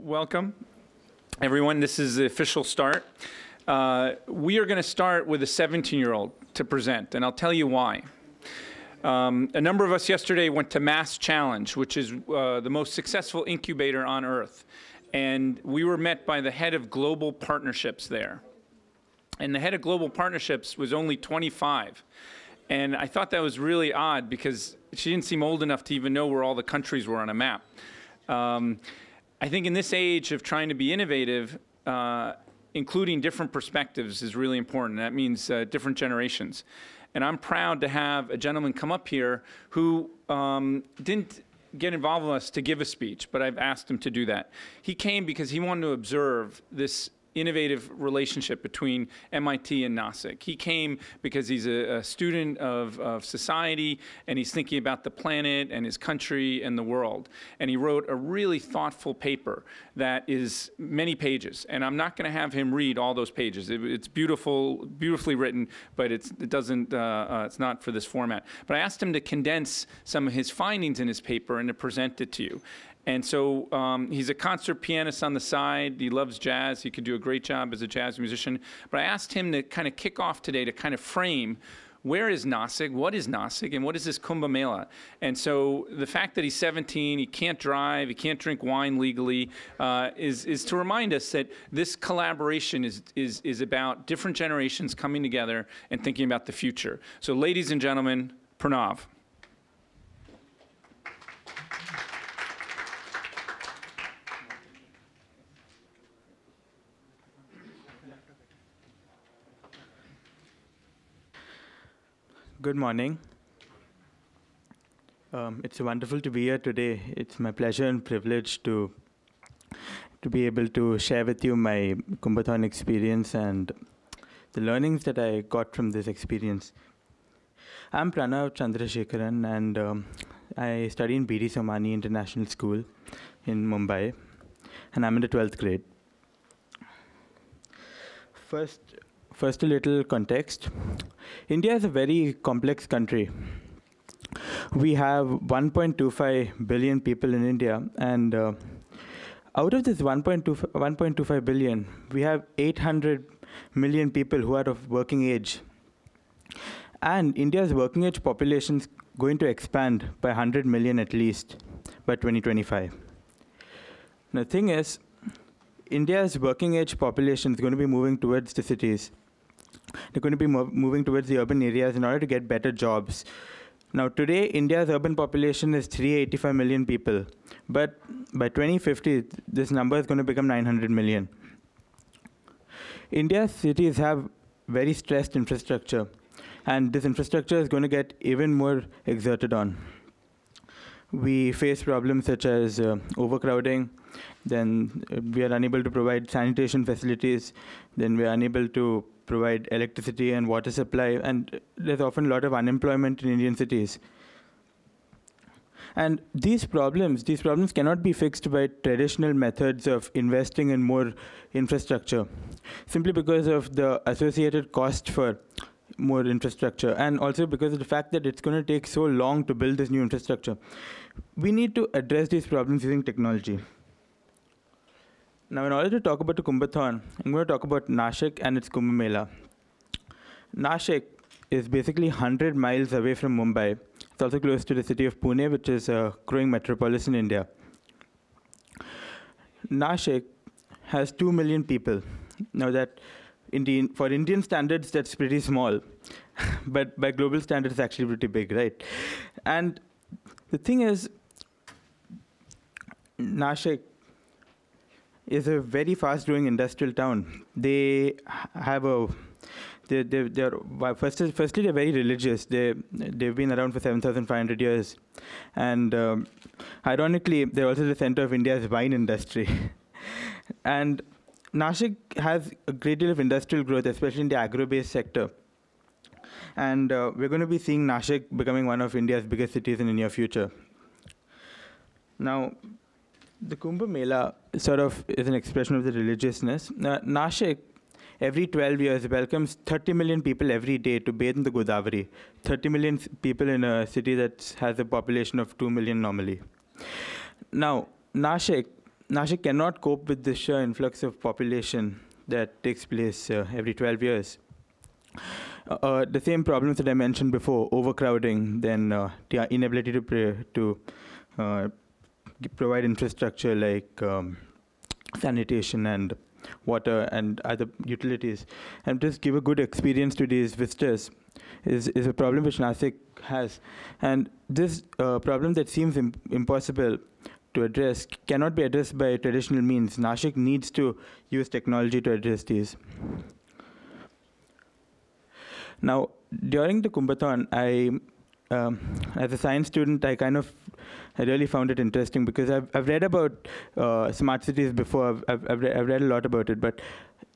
Welcome, everyone. This is the official start. We are going to start with a 17-year-old to present, and I'll tell you why. A number of us yesterday went to Mass Challenge, which is the most successful incubator on Earth, and we were met by the head of global partnerships there. And the head of global partnerships was only 25. And I thought that was really odd because she didn't seem old enough to even know where all the countries were on a map. I think in this age of trying to be innovative, including different perspectives is really important. That means different generations. And I'm proud to have a gentleman come up here who didn't get involved with us to give a speech, but I've asked him to do that. He came because he wanted to observe this innovative relationship between MIT and Nasik. He came because he's a student of society, and he's thinking about the planet and his country and the world. And he wrote a really thoughtful paper that is many pages. And I'm not going to have him read all those pages. It's beautifully written, but it's not for this format. But I asked him to condense some of his findings in his paper and to present it to you. And so he's a concert pianist on the side. He loves jazz. He could do a great job as a jazz musician. But I asked him to kind of kick off today to kind of frame where is Nasik, what is Nasik, and what is this Kumbh Mela? And so the fact that he's 17, he can't drive, he can't drink wine legally, is to remind us that this collaboration is about different generations coming together and thinking about the future. So ladies and gentlemen, Pranav. Good morning. It's wonderful to be here today. It's my pleasure and privilege to be able to share with you my Kumbhathon experience and the learnings that I got from this experience. I'm Pranav Chandrasekharan, and I study in B.D. Somani International School in Mumbai, and I'm in the 12th grade. First, a little context. India is a very complex country. We have 1.25 billion people in India, and out of this 1.25 billion, we have 800 million people who are of working age. And India's working age population is going to expand by 100 million at least by 2025. Now, the thing is, India's working age population is going to be moving towards the cities. They're going to be moving towards the urban areas in order to get better jobs. Now, today, India's urban population is 385 million people. But by 2050, this number is going to become 900 million. India's cities have very stressed infrastructure. And this infrastructure is going to get even more exerted on. We face problems such as overcrowding. Then we are unable to provide sanitation facilities. Then we are unable to provide electricity and water supply, and there's often a lot of unemployment in Indian cities. And these problems cannot be fixed by traditional methods of investing in more infrastructure, simply because of the associated cost for more infrastructure, and also because of the fact that it's going to take so long to build this new infrastructure. We need to address these problems using technology. Now, in order to talk about the Kumbhathon, I'm going to talk about Nasik and its Kumbh Mela. Nasik is basically 100 miles away from Mumbai. It's also close to the city of Pune, which is a growing metropolis in India. Nasik has 2 million people. Now, for Indian standards, that's pretty small. But by global standards, it's actually pretty big, right? And the thing is, Nasik is a very fast-growing industrial town. They have firstly, they're very religious. They've been around for 7,500 years. And ironically, they're also the center of India's wine industry. And Nasik has a great deal of industrial growth, especially in the agro-based sector. And we're going to be seeing Nasik becoming one of India's biggest cities in the near future. Now, the Kumbh Mela sort of is an expression of the religiousness. Nasik, every 12 years, welcomes 30 million people every day to bathe in the Godavari. 30 million people in a city that has a population of 2 million normally. Now, Nasik Nashik cannot cope with the sheer influx of population that takes place every 12 years. The same problems that I mentioned before, overcrowding, then the inability to provide infrastructure like sanitation and water and other utilities, and just give a good experience to these visitors is a problem which Nashik has. And this problem that seems impossible to address cannot be addressed by traditional means. Nashik needs to use technology to address these. Now, during the Kumbhathon, as a science student, I really found it interesting because I've read about smart cities before. I've read a lot about it, but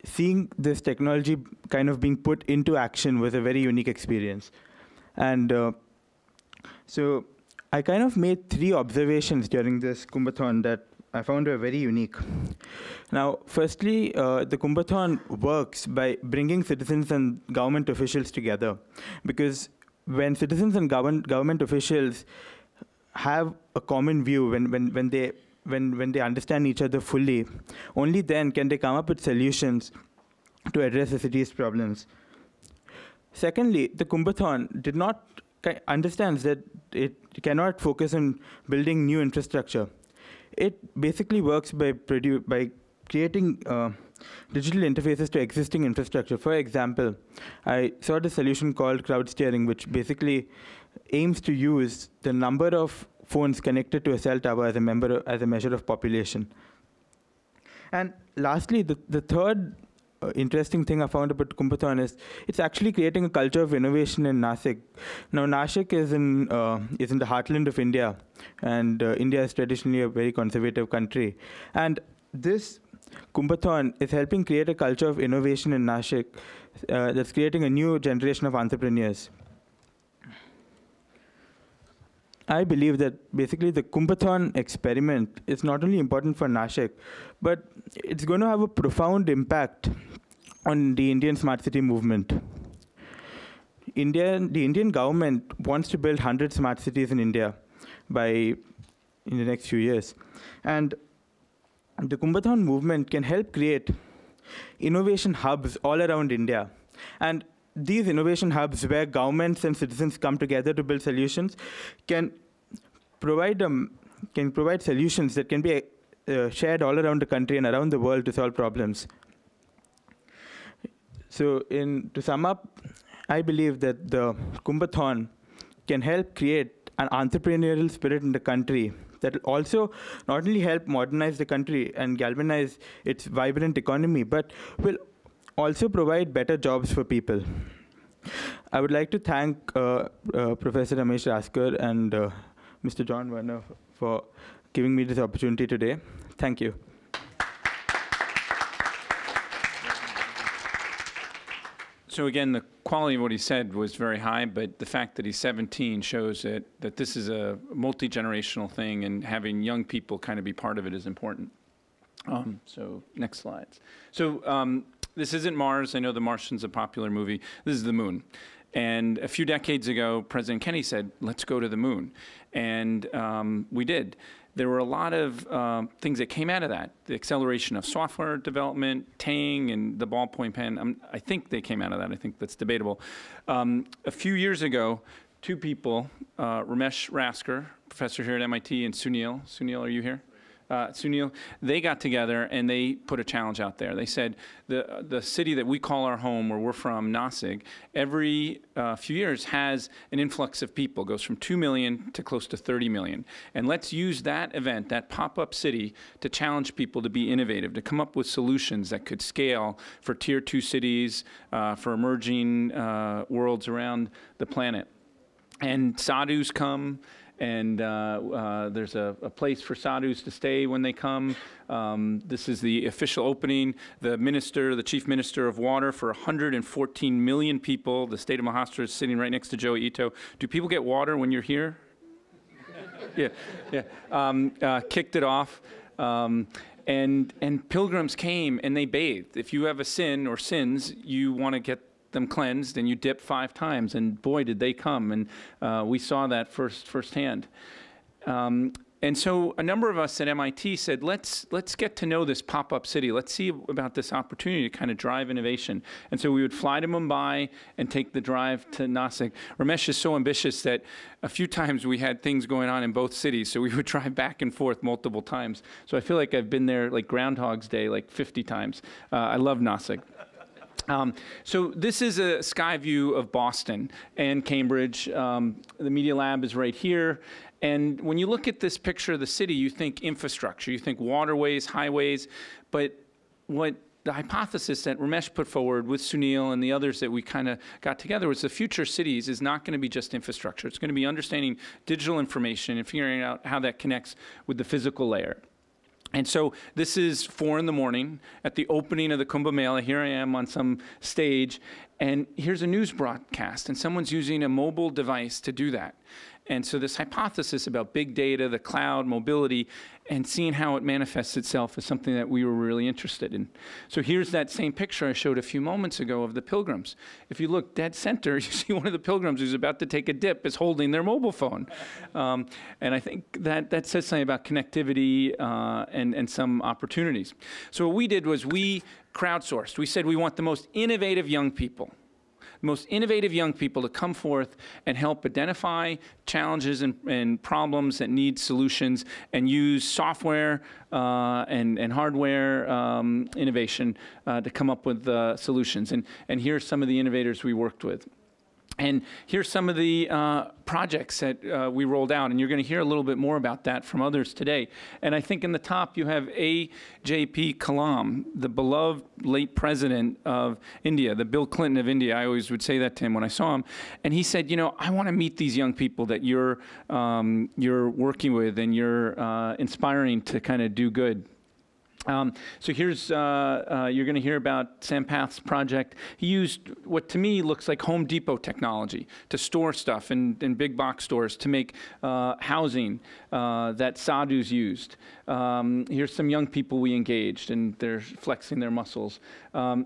seeing this technology kind of being put into action was a very unique experience. And so I kind of made 3 observations during this Kumbhathon that I found were very unique. Now, firstly, the Kumbhathon works by bringing citizens and government officials together, because when citizens and government officials have a common view, when they understand each other fully, only then can they come up with solutions to address the city's problems. Secondly, the Kumbhathon understands that it cannot focus on building new infrastructure. It basically works by creating digital interfaces to existing infrastructure. For example, I saw the solution called crowd steering, which basically aims to use the number of phones connected to a cell tower as a measure of population. And lastly, the third interesting thing I found about Kumbhathon is it's actually creating a culture of innovation in Nashik. Now, Nashik is in the heartland of India, and India is traditionally a very conservative country. And this Kumbhathon is helping create a culture of innovation in Nashik that's creating a new generation of entrepreneurs. I believe that basically the Kumbhathon experiment is not only important for Nashik, but it's going to have a profound impact on the Indian smart city movement. The Indian government wants to build 100 smart cities in India in the next few years. And the Kumbhathon movement can help create innovation hubs all around India. And these innovation hubs, where governments and citizens come together to build solutions, can provide solutions that can be shared all around the country and around the world to solve problems. So to sum up, I believe that the Kumbhathon can help create an entrepreneurial spirit in the country that will also not only help modernize the country and galvanize its vibrant economy, but will also provide better jobs for people. I would like to thank Professor Ramesh Raskar and Mr. John Werner for giving me this opportunity today. Thank you. So again, the quality of what he said was very high, but the fact that he's 17 shows that this is a multi-generational thing, and having young people kind of be part of it is important. So next slides. So this isn't Mars. I know The Martian's a popular movie. This is the moon. And a few decades ago, President Kennedy said, let's go to the moon. And we did. There were a lot of things that came out of that. The acceleration of software development, Tang, and the ballpoint pen. I think they came out of that. I think that's debatable. A few years ago, 2 people, Ramesh Raskar, professor here at MIT, and Sunil. Sunil, are you here? Sunil, they got together and they put a challenge out there. They said the city that we call our home, where we're from, Nashik, every few years has an influx of people, goes from 2 million to close to 30 million. And let's use that event, that pop-up city, to challenge people to be innovative, to come up with solutions that could scale for tier 2 cities, for emerging worlds around the planet. And sadhus come. And there's a place for sadhus to stay when they come. This is the official opening. The chief minister of water for 114 million people. The state of Maharashtra is sitting right next to Joey Ito. Do people get water when you're here? Yeah. Kicked it off. And pilgrims came and they bathed. If you have a sin or sins, you want to get them cleansed, and you dip 5 times, and boy, did they come. And we saw that firsthand. And And so a number of us at MIT said, let's get to know this pop-up city. Let's see about this opportunity to kind of drive innovation. And so we would fly to Mumbai and take the drive to Nasik. Ramesh is so ambitious that a few times we had things going on in both cities, so we would drive back and forth multiple times. So I feel like I've been there like Groundhog's Day like 50 times. I love Nasik. So this is a sky view of Boston and Cambridge. The Media Lab is right here. And when you look at this picture of the city, you think infrastructure, you think waterways, highways. But what the hypothesis that Ramesh put forward with Sunil and the others that we kind of got together was the future cities is not going to be just infrastructure. It's going to be understanding digital information and figuring out how that connects with the physical layer. And so this is 4 in the morning at the opening of the Kumbh Mela. Here I am on some stage, and here's a news broadcast, and someone's using a mobile device to do that. And so this hypothesis about big data, the cloud, mobility, and seeing how it manifests itself is something that we were really interested in. So here's that same picture I showed a few moments ago of the pilgrims. If you look dead center, you see one of the pilgrims who's about to take a dip is holding their mobile phone. And I think that says something about connectivity and some opportunities. So what we did was we crowdsourced. We said we want the most innovative young people to come forth and help identify challenges and problems that need solutions and use software and hardware innovation to come up with solutions. And here are some of the innovators we worked with. And here's some of the projects that we rolled out, and you're going to hear a little bit more about that from others today. And I think in the top you have A.J.P. Kalam, the beloved late president of India, the Bill Clinton of India. I always would say that to him when I saw him. And he said, you know, I want to meet these young people that you're working with and you're inspiring to kind of do good. So here's, you're going to hear about Sampath's project. He used what to me looks like Home Depot technology to store stuff in big box stores to make housing that sadhus used. Here's some young people we engaged, and they're flexing their muscles.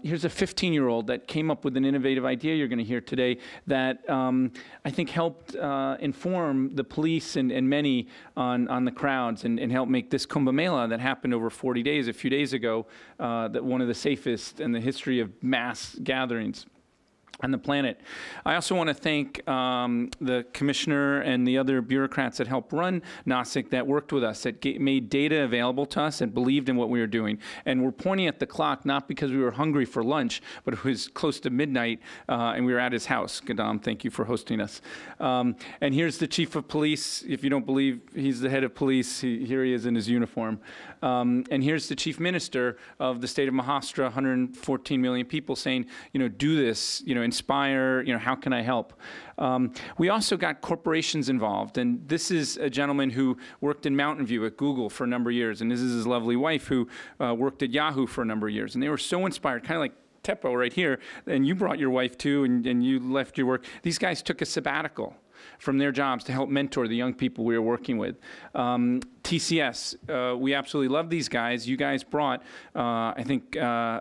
Here's a 15-year-old that came up with an innovative idea you're going to hear today that I think helped inform the police and many on the crowds and help make this Kumbh Mela that happened over 40 days a few days ago, that one of the safest in the history of mass gatherings on the planet. I also want to thank the commissioner and the other bureaucrats that helped run Nasik that worked with us, that made data available to us, and believed in what we were doing. And we're pointing at the clock, not because we were hungry for lunch, but it was close to midnight, and we were at his house. Gadam, thank you for hosting us. And here's the chief of police. If you don't believe he's the head of police, here he is in his uniform. And here's the chief minister of the state of Maharashtra, 114 million people, saying, you know, do this, you know, inspire, you know, how can I help? We also got corporations involved, and this is a gentleman who worked in Mountain View at Google for a number of years, and this is his lovely wife who worked at Yahoo for a number of years, and they were so inspired, kind of like Teppo right here, and you brought your wife too, and you left your work. These guys took a sabbatical from their jobs to help mentor the young people we were working with. TCS, we absolutely love these guys. You guys brought, I think,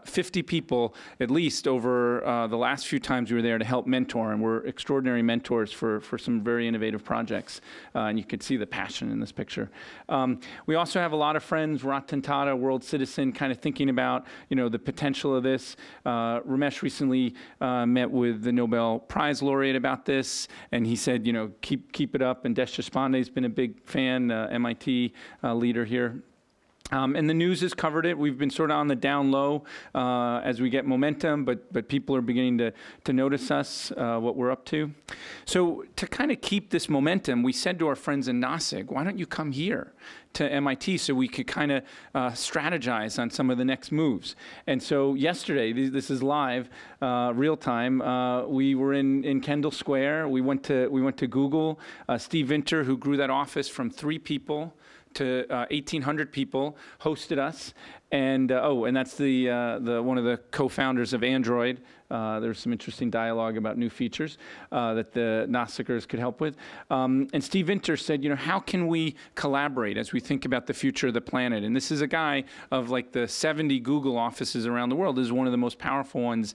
50 people at least over the last few times we were there to help mentor, and we're extraordinary mentors for some very innovative projects. And you can see the passion in this picture. We also have a lot of friends, Ratan Tata, World Citizen, kind of thinking about, you know, the potential of this. Ramesh recently met with the Nobel Prize laureate about this, and he said, you know, keep it up. And Desh Deshpande's been a big fan, MIT leader here. And the news has covered it. We've been sort of on the down low as we get momentum, but people are beginning to notice us, what we're up to. So to kind of keep this momentum, we said to our friends in Nasik, why don't you come here to MIT so we could kind of strategize on some of the next moves. And so yesterday, this is live, real time, we were in Kendall Square. We went to Google. Steve Winter, who grew that office from 3 people to 1,800 people, hosted us, and and that's the one of the co-founders of Android. There's some interesting dialogue about new features that the Nasikers could help with. And Steve Winter said, you know, how can we collaborate as we think about the future of the planet? And this is a guy of like the 70 Google offices around the world. This is one of the most powerful ones,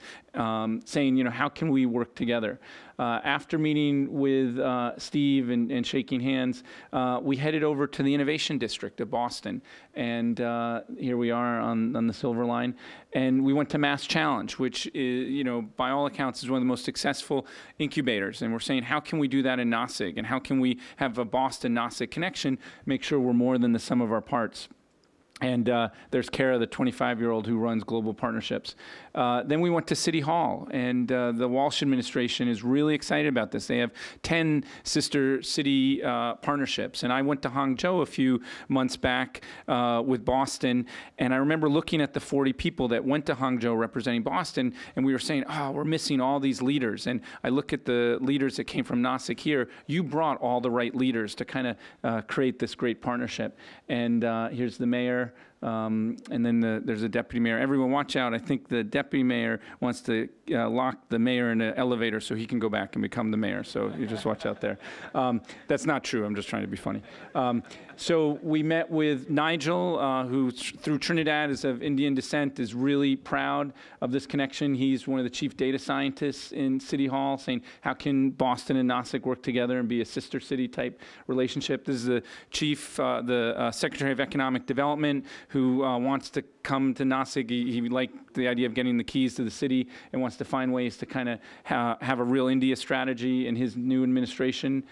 saying, you know, how can we work together? After meeting with Steve and shaking hands, we headed over to the innovation Innovation District of Boston. And here we are on the Silver Line. And we went to Mass Challenge, which is, you know, by all accounts is one of the most successful incubators. And we're saying, how can we do that in Nasik? And how can we have a Boston-Nasik connection, make sure we're more than the sum of our parts? And there's Kara, the 25-year-old who runs global partnerships. Then we went to City Hall, and the Walsh administration is really excited about this. They have 10 sister city partnerships. And I went to Hangzhou a few months back with Boston, and I remember looking at the 40 people that went to Hangzhou representing Boston, and we were saying, oh, we're missing all these leaders. And I look at the leaders that came from Nasik here. You brought all the right leaders to kind of create this great partnership. And here's the mayor. And then there's a deputy mayor. Everyone watch out. I think the deputy mayor wants to lock the mayor in an elevator so he can go back and become the mayor. So you just watch out there. That's not true. I'm just trying to be funny. So we met with Nigel, who through Trinidad is of Indian descent, is really proud of this connection. He's one of the chief data scientists in City Hall, saying, how can Boston and Nasik work together and be a sister city type relationship? This is the chief, the Secretary of Economic Development, who wants to come to Nasik. He liked the idea of getting the keys to the city and wants to find ways to kind of have a real India strategy in his new administration.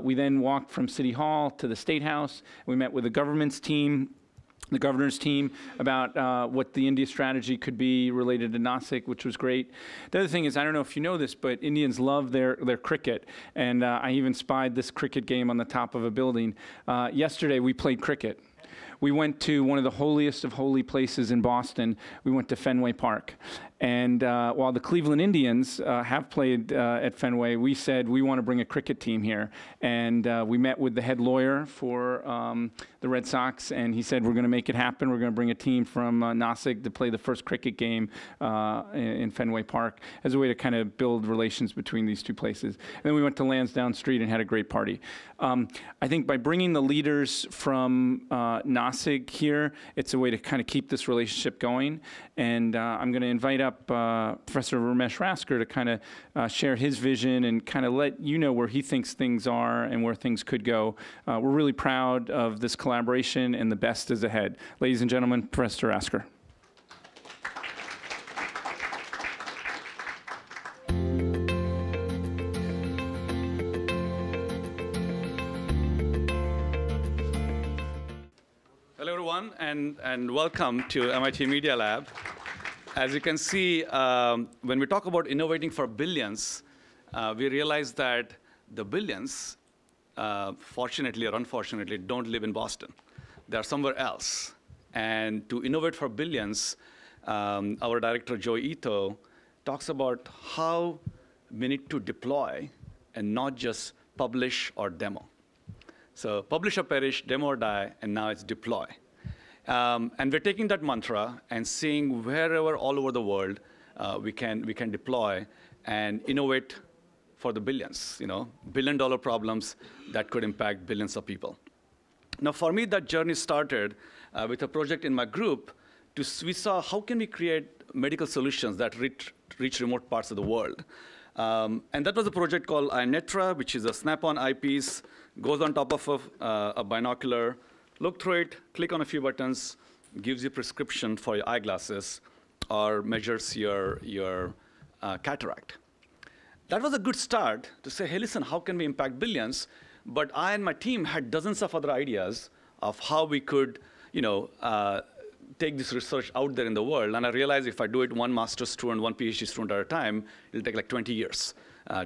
We then walked from City Hall to the State House. We met with the government's team, the governor's team, about what the India strategy could be related to Nasik, which was great. The other thing is, I don't know if you know this, but Indians love their cricket. And I even spied this cricket game on the top of a building. Yesterday, we played cricket. We went to one of the holiest of holy places in Boston. We went to Fenway Park. And while the Cleveland Indians have played at Fenway, we said we want to bring a cricket team here. And we met with the head lawyer for the Red Sox, and he said, we're going to make it happen. We're going to bring a team from Nasik to play the first cricket game in Fenway Park as a way to kind of build relations between these two places. And then we went to Lansdowne Street and had a great party. I think by bringing the leaders from Nasik here, it's a way to kind of keep this relationship going. And I'm going to invite up Professor Ramesh Rasker to kind of share his vision and kind of let you know where he thinks things are and where things could go. We're really proud of this collaboration, and the best is ahead. Ladies and gentlemen, Professor Rasker. Hello, everyone, and welcome to MIT Media Lab. As you can see, when we talk about innovating for billions, we realize that the billions, fortunately or unfortunately, don't live in Boston. They're somewhere else. And to innovate for billions, our director, Joe Ito, talks about how we need to deploy and not just publish or demo. So publish or perish, demo or die, and now it's deploy. And we're taking that mantra and seeing wherever all over the world we can deploy and innovate for the billions, billion-dollar problems that could impact billions of people. Now, for me, that journey started with a project in my group. We saw how can we create medical solutions that reach remote parts of the world. And that was a project called iNetra, which is a snap-on eyepiece, goes on top of a binocular, look through it, click on a few buttons, gives you a prescription for your eyeglasses, or measures your cataract. That was a good start to say, hey, listen, how can we impact billions? But I and my team had dozens of other ideas of how we could, take this research out there in the world. And I realized if I do it one master's student, one PhD student at a time, it'll take like 20 years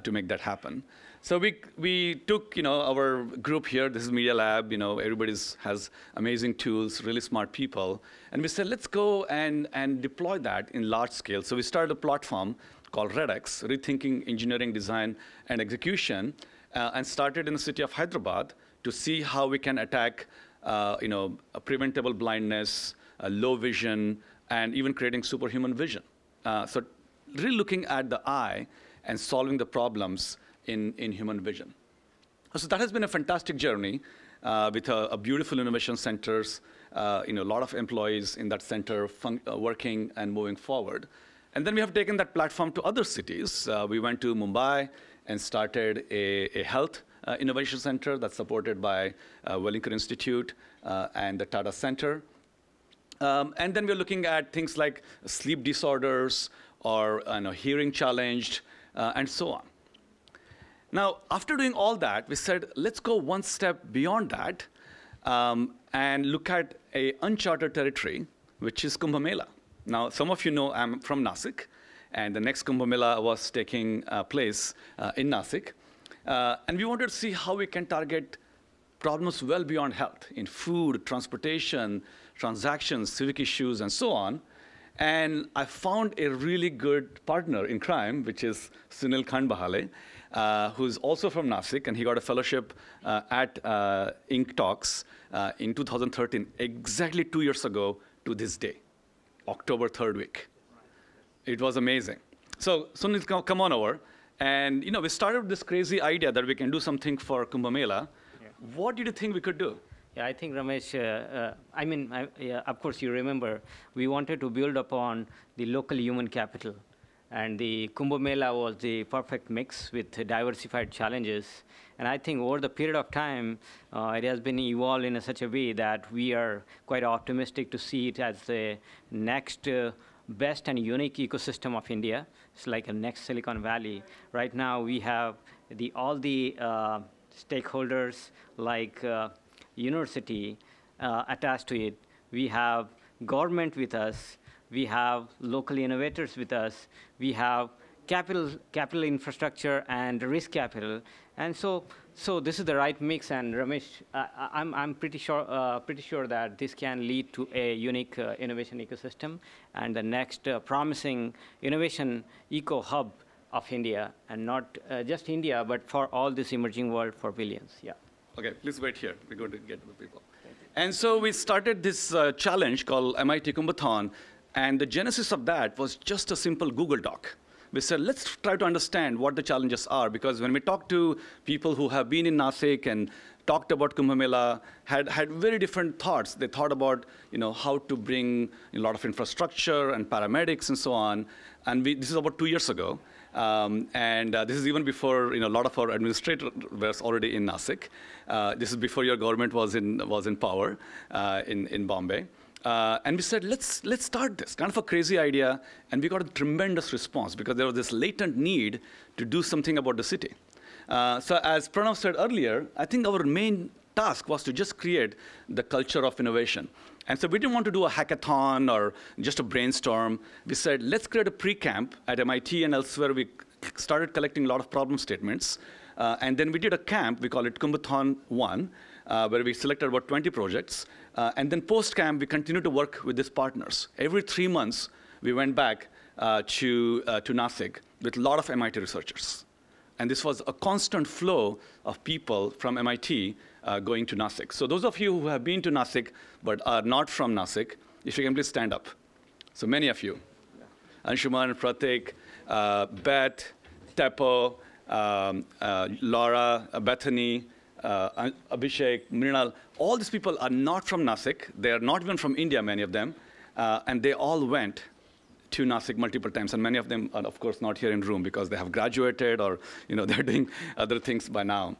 to make that happen. So we took our group here. This is Media Lab. Everybody has amazing tools, really smart people, and we said let's go and deploy that in large scale. So we started a platform called RedX, Rethinking Engineering, Design, and Execution, and started in the city of Hyderabad to see how we can attack a preventable blindness, low vision, and even creating superhuman vision. So really looking at the eye and solving the problems in human vision. So that has been a fantastic journey with a beautiful innovation centers, a lot of employees in that center working and moving forward. And then we have taken that platform to other cities. We went to Mumbai and started a health Innovation Center that's supported by Wellington Institute and the Tata Center. And then we're looking at things like sleep disorders or hearing challenged and so on. Now, after doing all that, we said, let's go one step beyond that and look at an uncharted territory, which is Kumbh Mela. Now, some of you know I'm from Nasik, and the next Kumbh Mela was taking place in Nasik. And we wanted to see how we can target problems well beyond health in food, transportation, transactions, civic issues, and so on. And I found a really good partner in crime, which is Sunil Khandbahale, who's also from Nasik, and he got a fellowship at Inc. Talks in 2013, exactly 2 years ago to this day, October 3rd week. It was amazing. So Sunil, come on over. And we started with this crazy idea that we can do something for Kumbh Mela. Yeah. What did you think we could do? Yeah, I think, Ramesh, of course, you remember, we wanted to build upon the local human capital. And the Kumbh Mela was the perfect mix with diversified challenges. And I think over the period of time, it has been evolved in such a way that we are quite optimistic to see it as the next best and unique ecosystem of India. It's like a next Silicon Valley. Right now, we have all the stakeholders like university attached to it. We have government with us. We have local innovators with us. We have capital infrastructure and risk capital. And so this is the right mix. And Ramesh, I'm pretty sure that this can lead to a unique innovation ecosystem and the next promising innovation eco hub of India, and not just India, but for all this emerging world for billions. Yeah. OK, please wait here. We're going to get to the people. And so we started this challenge called MIT Kumbhathon. And the genesis of that was just a simple Google Doc. We said, let's try to understand what the challenges are. Because when we talk to people who have been in Nasik and talked about Kumbh Mela, had very different thoughts. They thought about how to bring a lot of infrastructure and paramedics and so on. And this is about 2 years ago. This is even before a lot of our administrators were already in Nasik. This is before your government was in power in Bombay. And we said, let's start this, kind of a crazy idea. And we got a tremendous response because there was this latent need to do something about the city. So as Pranav said earlier, I think our main task was to just create the culture of innovation. And so we didn't want to do a hackathon or just a brainstorm. We said, let's create a pre-camp at MIT and elsewhere. We started collecting a lot of problem statements. And then we did a camp. We call it Kumbhathon 1, where we selected about 20 projects. And then post-camp, we continued to work with these partners. Every 3 months, we went back to Nasik with a lot of MIT researchers. And this was a constant flow of people from MIT going to Nasik. So those of you who have been to Nasik but are not from Nasik, if you can please stand up. So many of you. Yeah. Anshuman, Pratik, Beth, Teppo, Laura, Bethany, Abhishek, Mrinal, all these people are not from Nasik. They are not even from India, many of them. And they all went to Nasik multiple times. And many of them are, of course, not here in room because they have graduated or they're doing other things by now.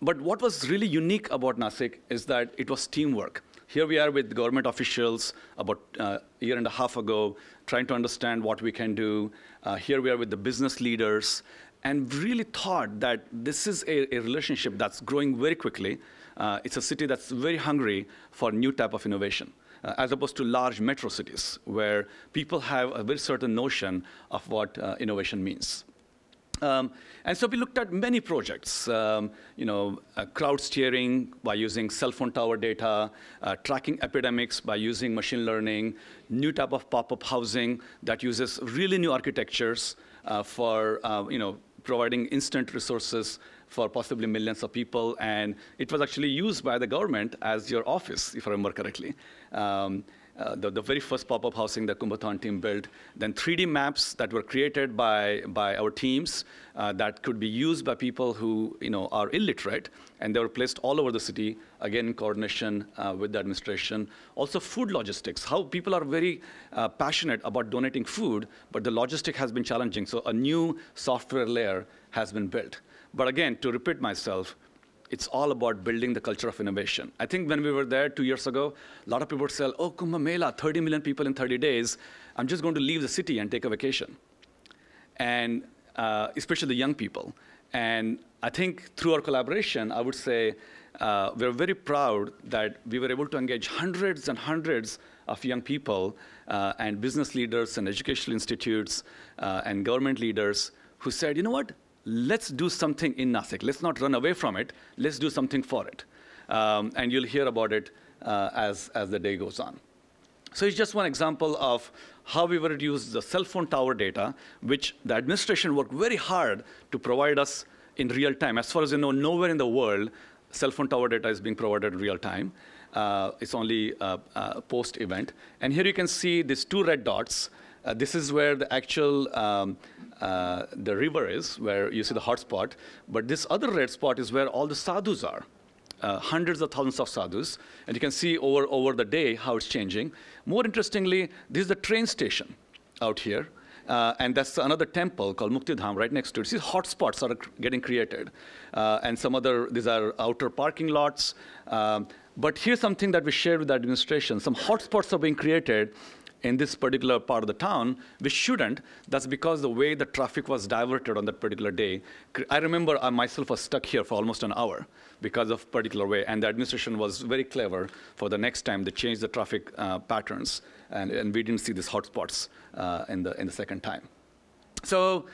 But what was really unique about Nasik is that it was teamwork. Here we are with government officials about a year and a half ago, trying to understand what we can do. Here we are with the business leaders, and really thought that this is a relationship that's growing very quickly. It's a city that's very hungry for new type of innovation, as opposed to large metro cities, where people have a very certain notion of what innovation means. And so we looked at many projects, crowd steering by using cell phone tower data, tracking epidemics by using machine learning, new type of pop-up housing that uses really new architectures for providing instant resources for possibly millions of people. And it was actually used by the government as your office, if I remember correctly. the very first pop-up housing that Kumbhathon team built, then 3D maps that were created by our teams that could be used by people who are illiterate, and they were placed all over the city, again in coordination with the administration. Also food logistics, how people are very passionate about donating food, but the logistic has been challenging, so a new software layer has been built. But again, to repeat myself, it's all about building the culture of innovation. I think when we were there 2 years ago, a lot of people would say, oh, Kumbh Mela, 30 million people in 30 days. I'm just going to leave the city and take a vacation. And especially the young people. And I think through our collaboration, I would say we're very proud that we were able to engage hundreds and hundreds of young people and business leaders and educational institutes and government leaders who said, you know what? Let's do something in Nasik. Let's not run away from it. Let's do something for it. And you'll hear about it as the day goes on. So it's just one example of how we were to use the cell phone tower data, which the administration worked very hard to provide us in real time. As far as you know, nowhere in the world cell phone tower data is being provided in real time. It's only post-event. And here you can see these 2 red dots. This is where the actual the river is, where you see the hotspot. But this other red spot is where all the sadhus are, hundreds of thousands of sadhus. And you can see over the day how it's changing. More interestingly, this is the train station out here. And that's another temple called Muktidham right next to it. See, hotspots are getting created. And these are outer parking lots. But here's something that we shared with the administration. Some hotspots are being created in this particular part of the town, which shouldn't. That's because the way the traffic was diverted on that particular day. I remember I myself was stuck here for almost an hour because of particular way. And the administration was very clever. For the next time, they changed the traffic patterns. And we didn't see these hotspots in the second time. So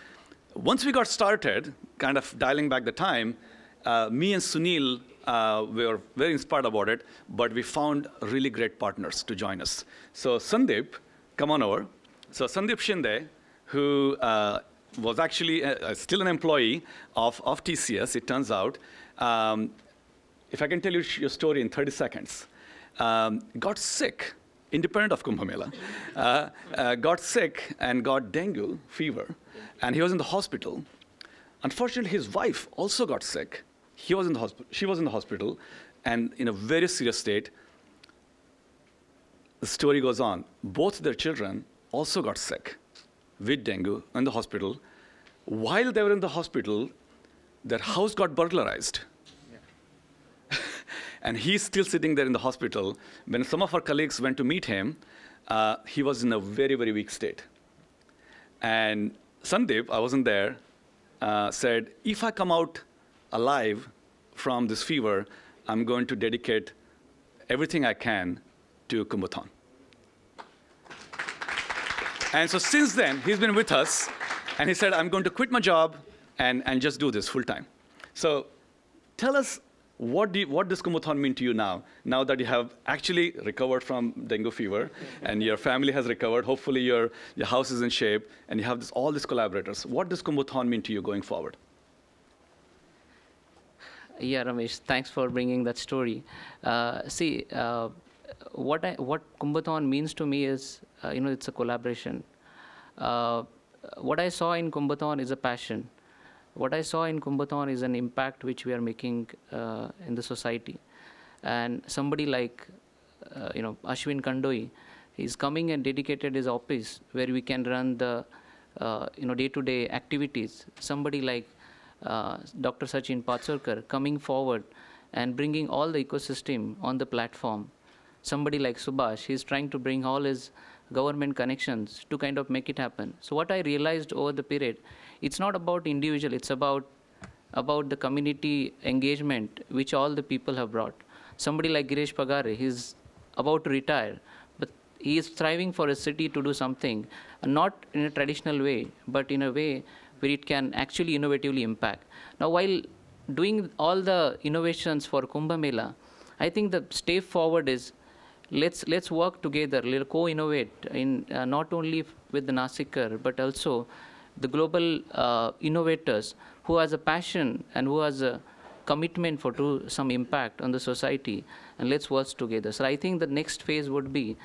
once we got started, kind of dialing back the time, me and Sunil, we were very inspired about it, but we found really great partners to join us. So Sandeep, come on over. So Sandeep Shinde, who was actually still an employee of TCS, it turns out. If I can tell you your story in 30 seconds. Got sick, independent of Kumbh Mela, got sick and got dengue fever, and he was in the hospital. Unfortunately, his wife also got sick. She was in the hospital, and in a very serious state. The story goes on. Both their children also got sick with dengue in the hospital. While they were in the hospital, their house got burglarized. Yeah. And he's still sitting there in the hospital. When some of our colleagues went to meet him, he was in a very, very weak state. And Sandeep, I wasn't there, said, if I come out alive from this fever, I'm going to dedicate everything I can to Kumbhathon. And so since then, he's been with us, and he said, I'm going to quit my job and just do this full time. So tell us, what does Kumbhathon mean to you now that you have actually recovered from dengue fever, and your family has recovered, hopefully your house is in shape, and you have all these collaborators. What does Kumbhathon mean to you going forward? Yeah, Ramesh, thanks for bringing that story. What Kumbhathon means to me is, it's a collaboration. What I saw in Kumbhathon is a passion. What I saw in Kumbhathon is an impact which we are making in the society. And somebody like, Ashwin Kandoi, he's coming and dedicated his office where we can run the, day-to-day activities. Somebody like Dr. Sachin Patsurkar coming forward and bringing all the ecosystem on the platform. Somebody like Subhash, he's trying to bring all his government connections to kind of make it happen. So what I realized over the period, it's not about individual, it's about the community engagement which all the people have brought. Somebody like Girish Pagare, he's about to retire, but he is striving for a city to do something, not in a traditional way, but in a way where it can actually innovatively impact. Now, while doing all the innovations for Kumbh Mela, I think the step forward is let's work together, let's co-innovate in not only with the Nasikar, but also the global innovators who has a passion and who has a commitment for some impact on the society, and let's work together. So I think the next phase would be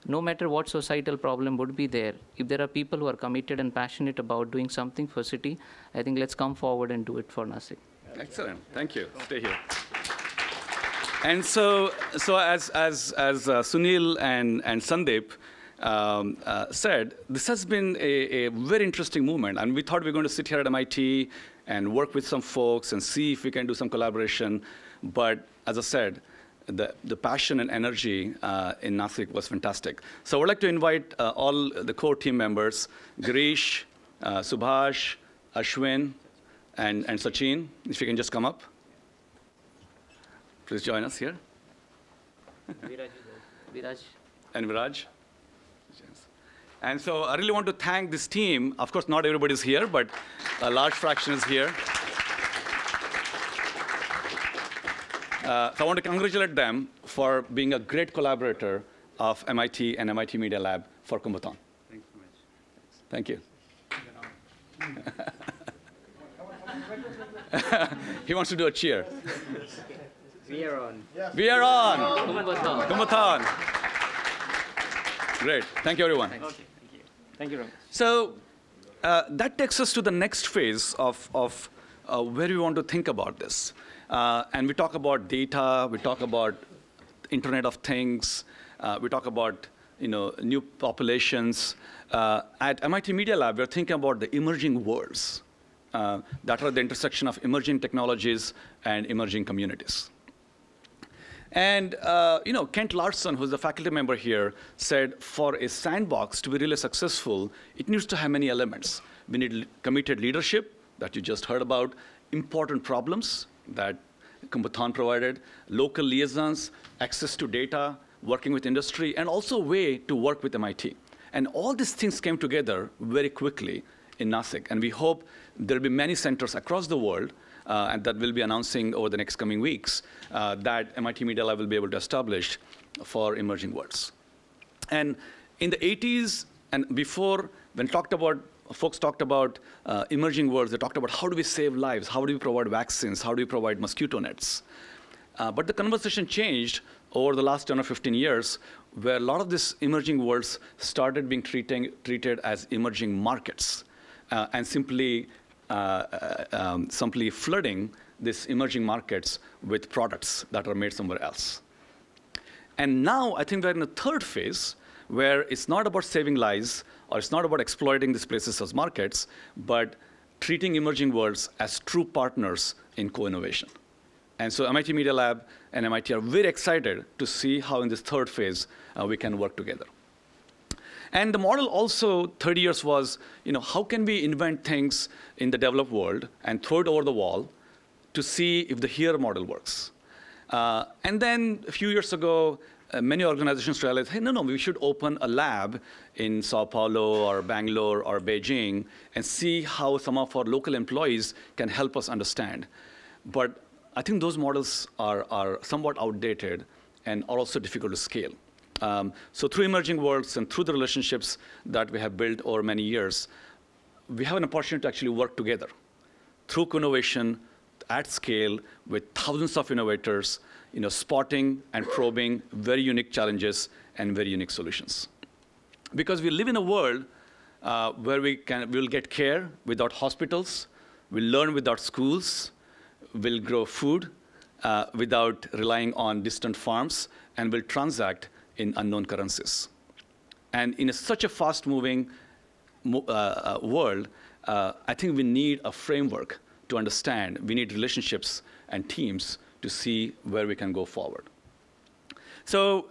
no matter what societal problem would be there, if there are people who are committed and passionate about doing something for city, I think let's come forward and do it for Nasik. Excellent. Thank you. Stay here. And so as Sunil and Sandeep said, this has been a very interesting movement. And we thought we were going to sit here at MIT and work with some folks and see if we can do some collaboration. But as I said, the passion and energy in Nasik was fantastic. So I would like to invite all the core team members, Girish, Subhash, Ashwin, and Sachin, if you can just come up. Please join us here. Viraj. And Viraj. And so I really want to thank this team. Of course, not everybody's here, but a large fraction is here. So I want to congratulate them for being a great collaborator of MIT and MIT Media Lab for Kumbhathon. Thanks so much. Thank you. He wants to do a cheer. We are on. We are on. Kumbhathon. Kumbhathon. Great. Thank you, everyone. Okay, thank you. Thank you, Ram. So that takes us to the next phase of where we want to think about this. And we talk about data, we talk about Internet of Things, we talk about new populations. At MIT Media Lab, we're thinking about the emerging worlds that are the intersection of emerging technologies and emerging communities. And Kent Larson, who's a faculty member here, said for a sandbox to be really successful, it needs to have many elements. We need committed leadership that you just heard about, important problems that Kumbhathon provided, local liaisons, access to data, working with industry, and also a way to work with MIT. And all these things came together very quickly in Nasik. And we hope there'll be many centers across the world and that we'll be announcing over the next coming weeks that MIT Media Lab will be able to establish for emerging worlds. And in the 80s and before, when folks talked about emerging worlds, they talked about how do we save lives, how do we provide vaccines, how do we provide mosquito nets. But the conversation changed over the last 10 or 15 years, where a lot of these emerging worlds started being treated as emerging markets and simply flooding these emerging markets with products that are made somewhere else. And now I think we're in a third phase where it's not about saving lives or it's not about exploiting these places as markets, but treating emerging worlds as true partners in co-innovation. And so MIT Media Lab and MIT are very excited to see how in this third phase we can work together. And the model also 30 years was, how can we invent things in the developed world and throw it over the wall to see if the here model works. And then a few years ago, many organizations realized, hey, no, we should open a lab in Sao Paulo or Bangalore or Beijing and see how some of our local employees can help us understand. But I think those models are somewhat outdated and are also difficult to scale. So through emerging worlds and through the relationships that we have built over many years, we have an opportunity to actually work together through co-innovation at scale with thousands of innovators, spotting and probing very unique challenges and very unique solutions. Because we live in a world where we'll get care without hospitals, we'll learn without schools, we'll grow food without relying on distant farms, and we'll transact in unknown currencies. And in such a fast-moving world, I think we need a framework to understand. We need relationships and teams to see where we can go forward. So,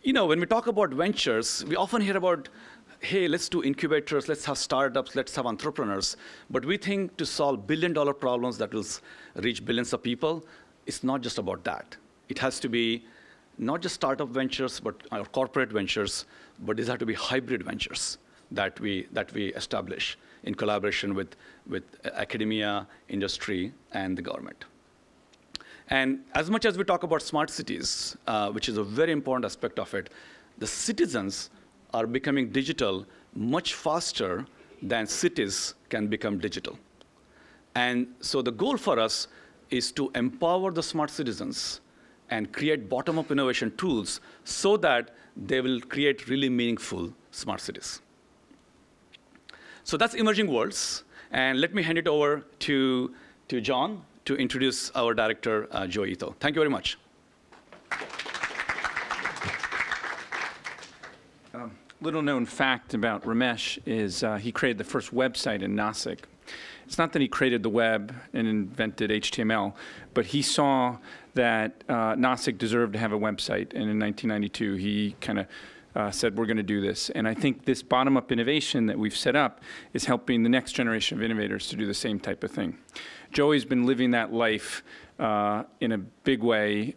when we talk about ventures, we often hear about, hey, let's do incubators, let's have startups, let's have entrepreneurs. But we think to solve billion-dollar problems that will reach billions of people, it's not just about that. It has to be not just startup ventures, but or corporate ventures, but these have to be hybrid ventures that we establish in collaboration with academia, industry, and the government. And as much as we talk about smart cities, which is a very important aspect of it, the citizens are becoming digital much faster than cities can become digital. And so the goal for us is to empower the smart citizens and create bottom-up innovation tools so that they will create really meaningful smart cities. So that's emerging worlds. And let me hand it over to John to introduce our director, Joe Ito. Thank you very much. Little known fact about Ramesh is he created the first website in Nasik. It's not that he created the web and invented HTML, but he saw that Nasik deserved to have a website. And in 1992, he kind of said, we're going to do this. And I think this bottom-up innovation that we've set up is helping the next generation of innovators to do the same type of thing. Joey's been living that life in a big way.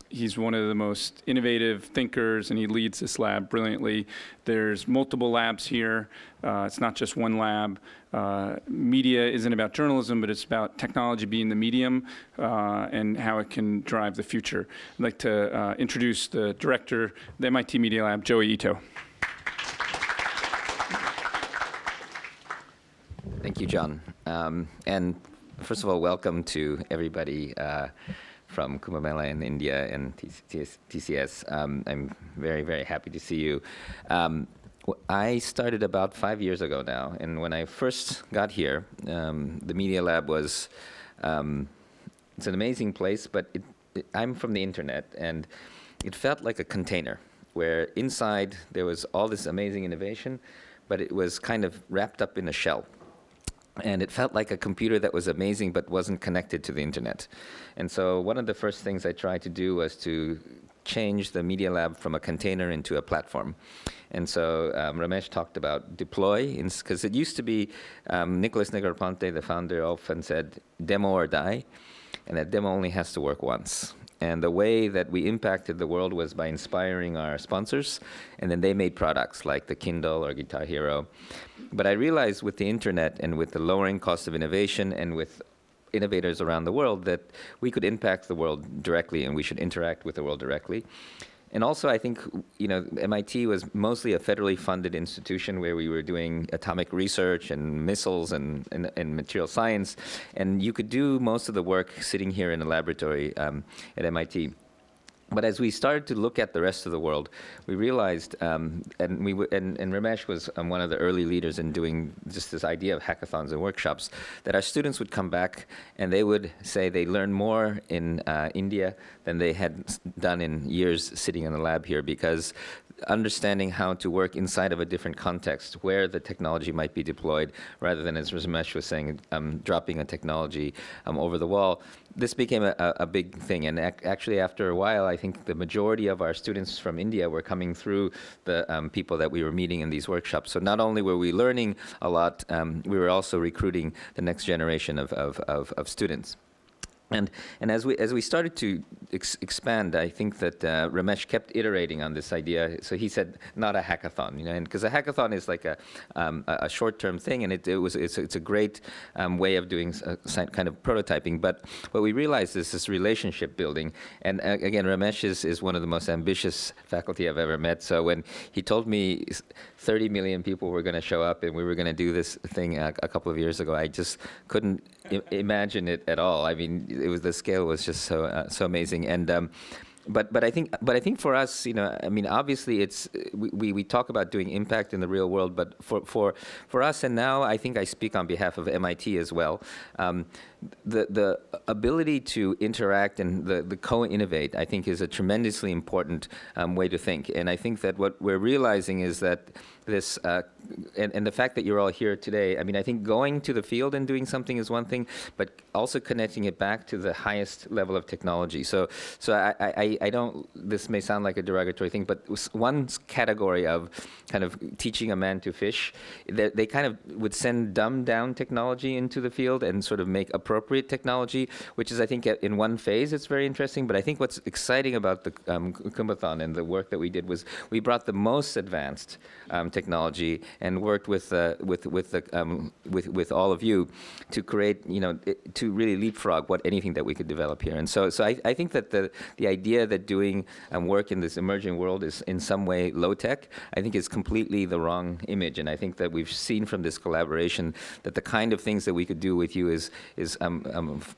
He's one of the most innovative thinkers, and he leads this lab brilliantly. There's multiple labs here. It's not just one lab. Media isn't about journalism, but it's about technology being the medium and how it can drive the future. I'd like to introduce the director of the MIT Media Lab, Joey Ito. Thank you, John. And first of all, welcome to everybody from Kumbhathon in India and TCS. I'm very, very happy to see you. I started about 5 years ago now, and when I first got here, the Media Lab was, it's an amazing place, but I'm from the internet, and it felt like a container, where inside there was all this amazing innovation, but it was kind of wrapped up in a shell. And it felt like a computer that was amazing but wasn't connected to the internet. And so one of the first things I tried to do was to change the Media Lab from a container into a platform. And so Ramesh talked about deploy, because it used to be Nicholas Negroponte, the founder, often said, demo or die, and that demo only has to work once. And the way that we impacted the world was by inspiring our sponsors, and then they made products like the Kindle or Guitar Hero. But I realized with the internet and with the lowering cost of innovation and with innovators around the world that we could impact the world directly, and we should interact with the world directly. And also, I think, you know, MIT was mostly a federally funded institution where we were doing atomic research and missiles and material science. And you could do most of the work sitting here in a laboratory at MIT. But as we started to look at the rest of the world, we realized, and Ramesh was one of the early leaders in doing just this idea of hackathons and workshops, that our students would come back and they would say they learned more in India than they had done in years sitting in the lab here, because understanding how to work inside of a different context where the technology might be deployed, rather than, as Ramesh was saying, dropping a technology over the wall. This became a big thing, and actually after a while, I think the majority of our students from India were coming through the people that we were meeting in these workshops. So not only were we learning a lot, we were also recruiting the next generation of students. And as we started to expand, I think that Ramesh kept iterating on this idea. So he said, not a hackathon, you know, and because a hackathon is like a short-term thing, and it's a great way of doing kind of prototyping. But what we realized is this relationship building. And again, Ramesh is one of the most ambitious faculty I've ever met. So when he told me 30 million people were going to show up and we were going to do this thing a couple of years ago, I just couldn't imagine it at all. I mean, the scale was just so amazing. And but I think for us, you know, I mean, obviously it's we talk about doing impact in the real world, but for us, and now I think I speak on behalf of MIT as well. The ability to interact and the co-innovate, I think, is a tremendously important way to think. And I think that what we're realizing is that this, and the fact that you're all here today, I mean, I think going to the field and doing something is one thing, but also connecting it back to the highest level of technology. So I don't, this may sound like a derogatory thing, but one category of kind of teaching a man to fish, they kind of would send dumbed down technology into the field and sort of make appropriate technology, which is, I think, in one phase, it's very interesting. But I think what's exciting about the Kumbhathon and the work that we did was we brought the most advanced technology and worked with all of you to create, you know, to really leapfrog anything that we could develop here. And so I think that the idea that doing work in this emerging world is in some way low tech, I think is completely the wrong image. And I think that we've seen from this collaboration that the kind of things that we could do with you is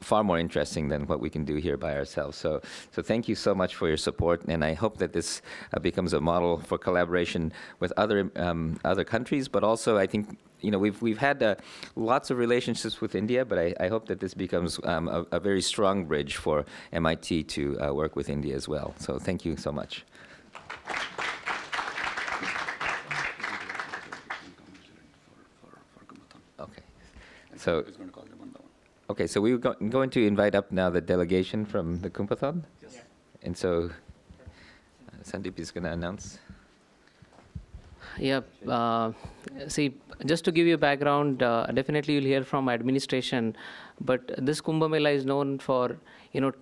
far more interesting than what we can do here by ourselves. So thank you so much for your support, and I hope that this becomes a model for collaboration with other countries, but also I think we've had lots of relationships with India, but I hope that this becomes a very strong bridge for MIT to work with India as well. So thank you so much. Okay. So. Okay, so we're going to invite up now the delegation from the Kumbhathon. Yes. And so Sandeep is going to announce. Yeah, see, just to give you a background, definitely you'll hear from administration, but this Kumbh Mela is known for,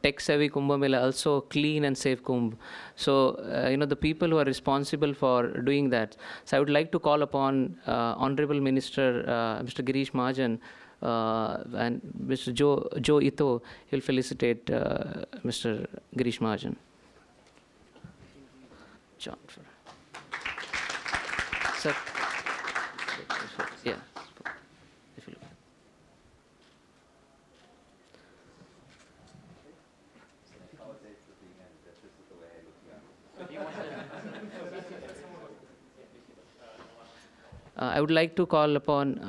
tech-savvy Kumbh Mela, also clean and safe Kumbh. So, the people who are responsible for doing that. So I would like to call upon Honorable Minister, Mr. Girish Mahajan, and Mr. Joe Ito. He'll felicitate Mr. Girish Mahajan. John. Sir. Yeah. If you look. I would like to call upon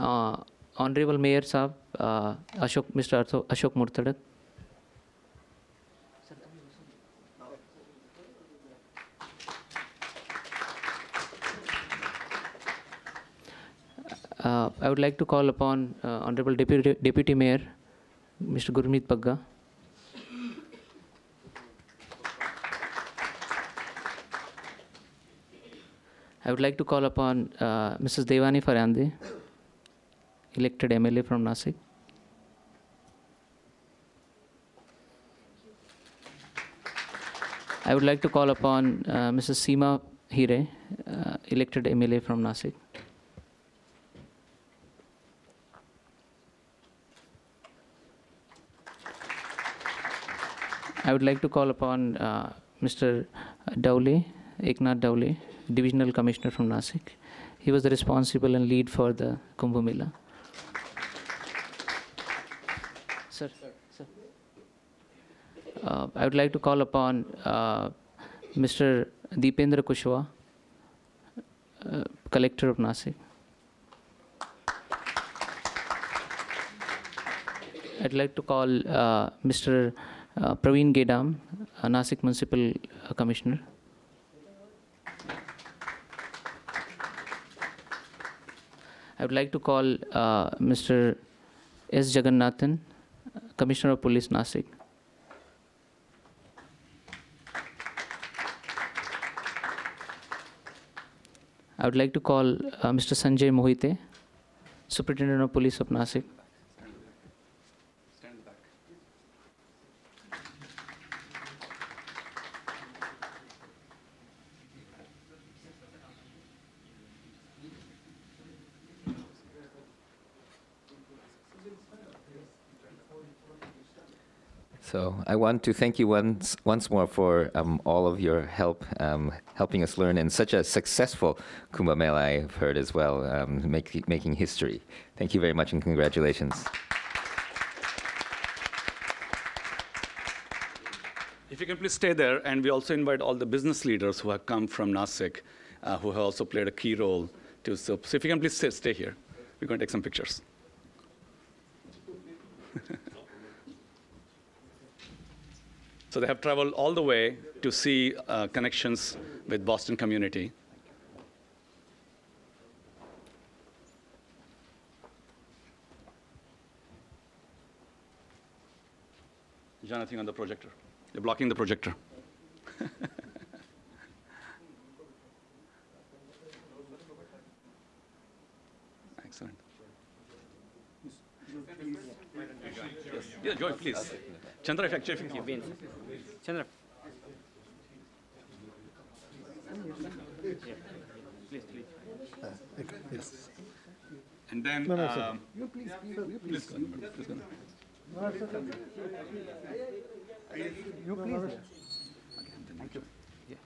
Honorable Mayor Saab, Mr. Ashok Murtadat. I would like to call upon Honorable Deputy Mayor, Mr. Gurmeet Bagga. I would like to call upon Mrs. Devani Farande, elected MLA from Nasik. I would like to call upon Mrs. Seema Hire, elected MLA from Nasik. I would like to call upon Mr. Dowley, Eknath Dowley, Divisional Commissioner from Nasik. He was the responsible and lead for the Kumbh Mela. Sir. I would like to call upon Mr. Deependra Kushwaha, Collector of Nasik. I'd like to call Mr. Praveen Gedam, Nasik Municipal Commissioner. I would like to call Mr. S. Jagannathan, Commissioner of Police, Nasik. I would like to call Mr. Sanjay Mohite, Superintendent of Police of Nasik. Stand back. So I want to thank you once more for all of your help, helping us learn in such a successful Kumbh Mela, I've heard as well, making history. Thank you very much and congratulations. If you can please stay there, and we also invite all the business leaders who have come from Nasik, who have also played a key role too. So if you can please stay here. We're going to take some pictures. So they have traveled all the way to see connections with Boston community. Jonathan on the projector. You're blocking the projector. Excellent. Yes. Yeah, Joy, please. Chandra, if actually, Chandra. Please. yes. And then, please go. You please. Thank you. Yeah.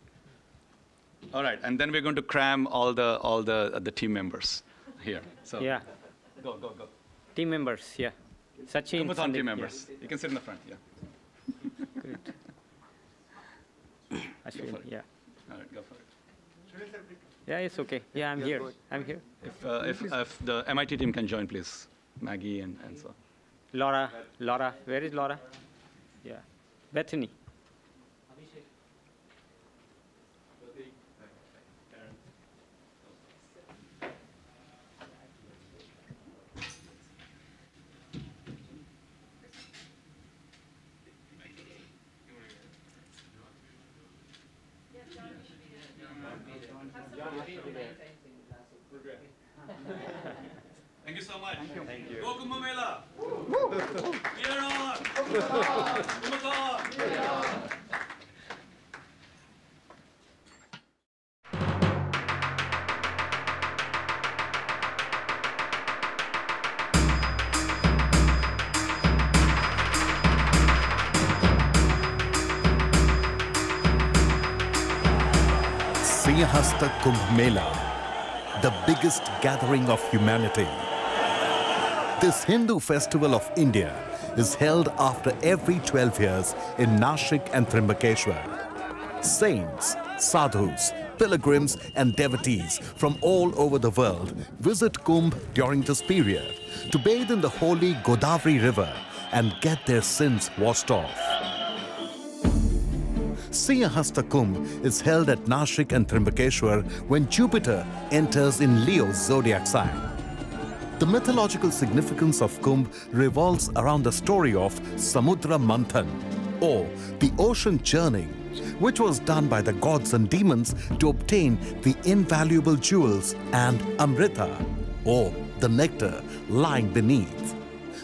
All right, and then we're going to cram all the team members here. So Yeah. go. Team members, yeah. Sachin. Kumbhathon Sandeep, team members. You can sit in the front. Yeah. Yeah. Good. Ashwin, for it. yeah. All right, go for it. Yeah, it's okay. Yeah, I'm here. I'm here. If the MIT team can join, please, Maggie and so. Laura, where is Laura? Yeah. Bethany. Thank you so much. Thank you. Go Kumbh Mela. We are on. Kumbhathon. Sinhasta Kumbh Mela, the biggest gathering of humanity. This Hindu festival of India is held after every 12 years in Nashik and Trimbakeshwar. Saints, sadhus, pilgrims and devotees from all over the world visit Kumbh during this period to bathe in the holy Godavari river and get their sins washed off. Sinhasta Kumbh is held at Nashik and Trimbakeshwar when Jupiter enters in Leo's zodiac sign. The mythological significance of Kumbh revolves around the story of Samudra Manthan, or the ocean churning, which was done by the gods and demons to obtain the invaluable jewels and Amrita, or the nectar lying beneath.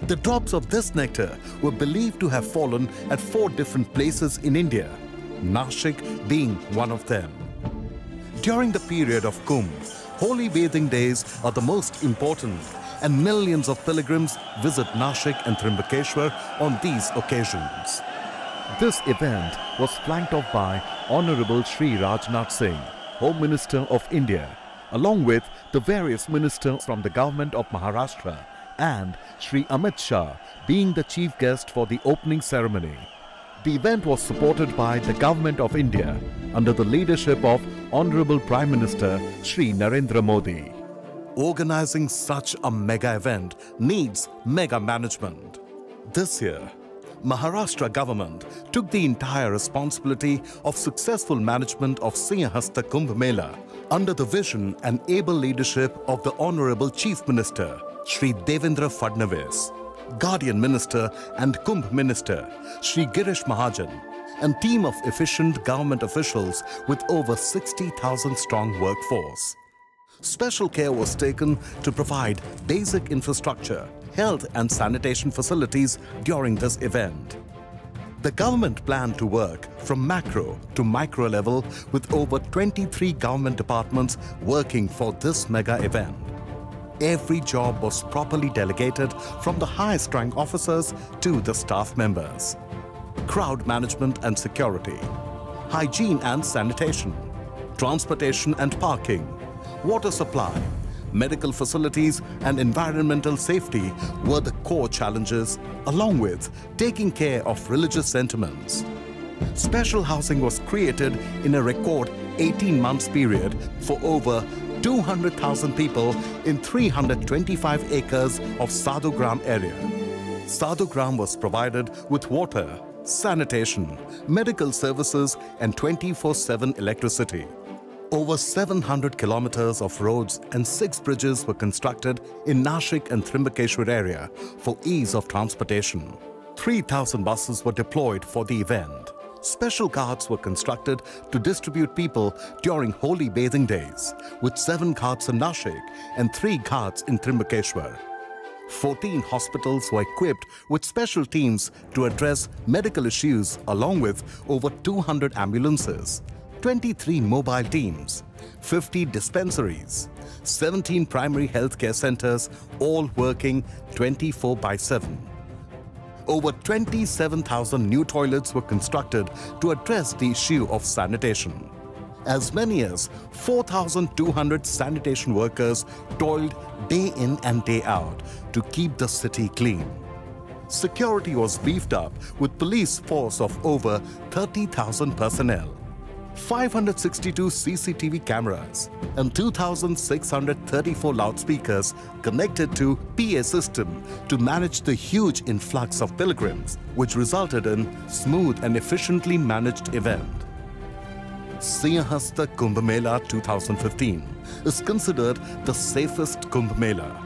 The drops of this nectar were believed to have fallen at 4 different places in India, Nashik being one of them. During the period of Kumbh, holy bathing days are the most important, and millions of pilgrims visit Nashik and Trimbakeshwar on these occasions. This event was flanked off by Honorable Shri Rajnath Singh, Home Minister of India, along with the various ministers from the government of Maharashtra, and Shri Amit Shah being the chief guest for the opening ceremony. The event was supported by the Government of India under the leadership of Honorable Prime Minister Shri Narendra Modi. Organizing such a mega event needs mega management. This year, Maharashtra government took the entire responsibility of successful management of Sinhasta Kumbh Mela under the vision and able leadership of the Honorable Chief Minister Shri Devendra Fadnavis, Guardian Minister and Kumbh Minister Shri Girish Mahajan, and team of efficient government officials with over 60,000 strong workforce. Special care was taken to provide basic infrastructure, health and sanitation facilities during this event. The government planned to work from macro to micro level with over 23 government departments working for this mega event. Every job was properly delegated from the highest rank officers to the staff members. Crowd management and security, hygiene and sanitation, transportation and parking, water supply, medical facilities and environmental safety were the core challenges, along with taking care of religious sentiments. Special housing was created in a record 18 months period for over 200,000 people in 325 acres of Sadhugram area. Sadhugram was provided with water, sanitation, medical services and 24/7 electricity. Over 700 kilometers of roads and 6 bridges were constructed in Nashik and Trimbakeshwar area for ease of transportation. 3,000 buses were deployed for the event. Special carts were constructed to distribute people during holy bathing days, with 7 carts in Nashik and 3 carts in Trimbakeshwar. 14 hospitals were equipped with special teams to address medical issues, along with over 200 ambulances, 23 mobile teams, 50 dispensaries, 17 primary healthcare centers, all working 24/7. over 27,000 new toilets were constructed to address the issue of sanitation. As many as 4,200 sanitation workers toiled day in and day out to keep the city clean. Security was beefed up with police force of over 30,000 personnel, 562 CCTV cameras, and 2,634 loudspeakers connected to PA system to manage the huge influx of pilgrims, which resulted in smooth and efficiently managed event. Sinhasta Kumbh Mela 2015 is considered the safest Kumbh Mela.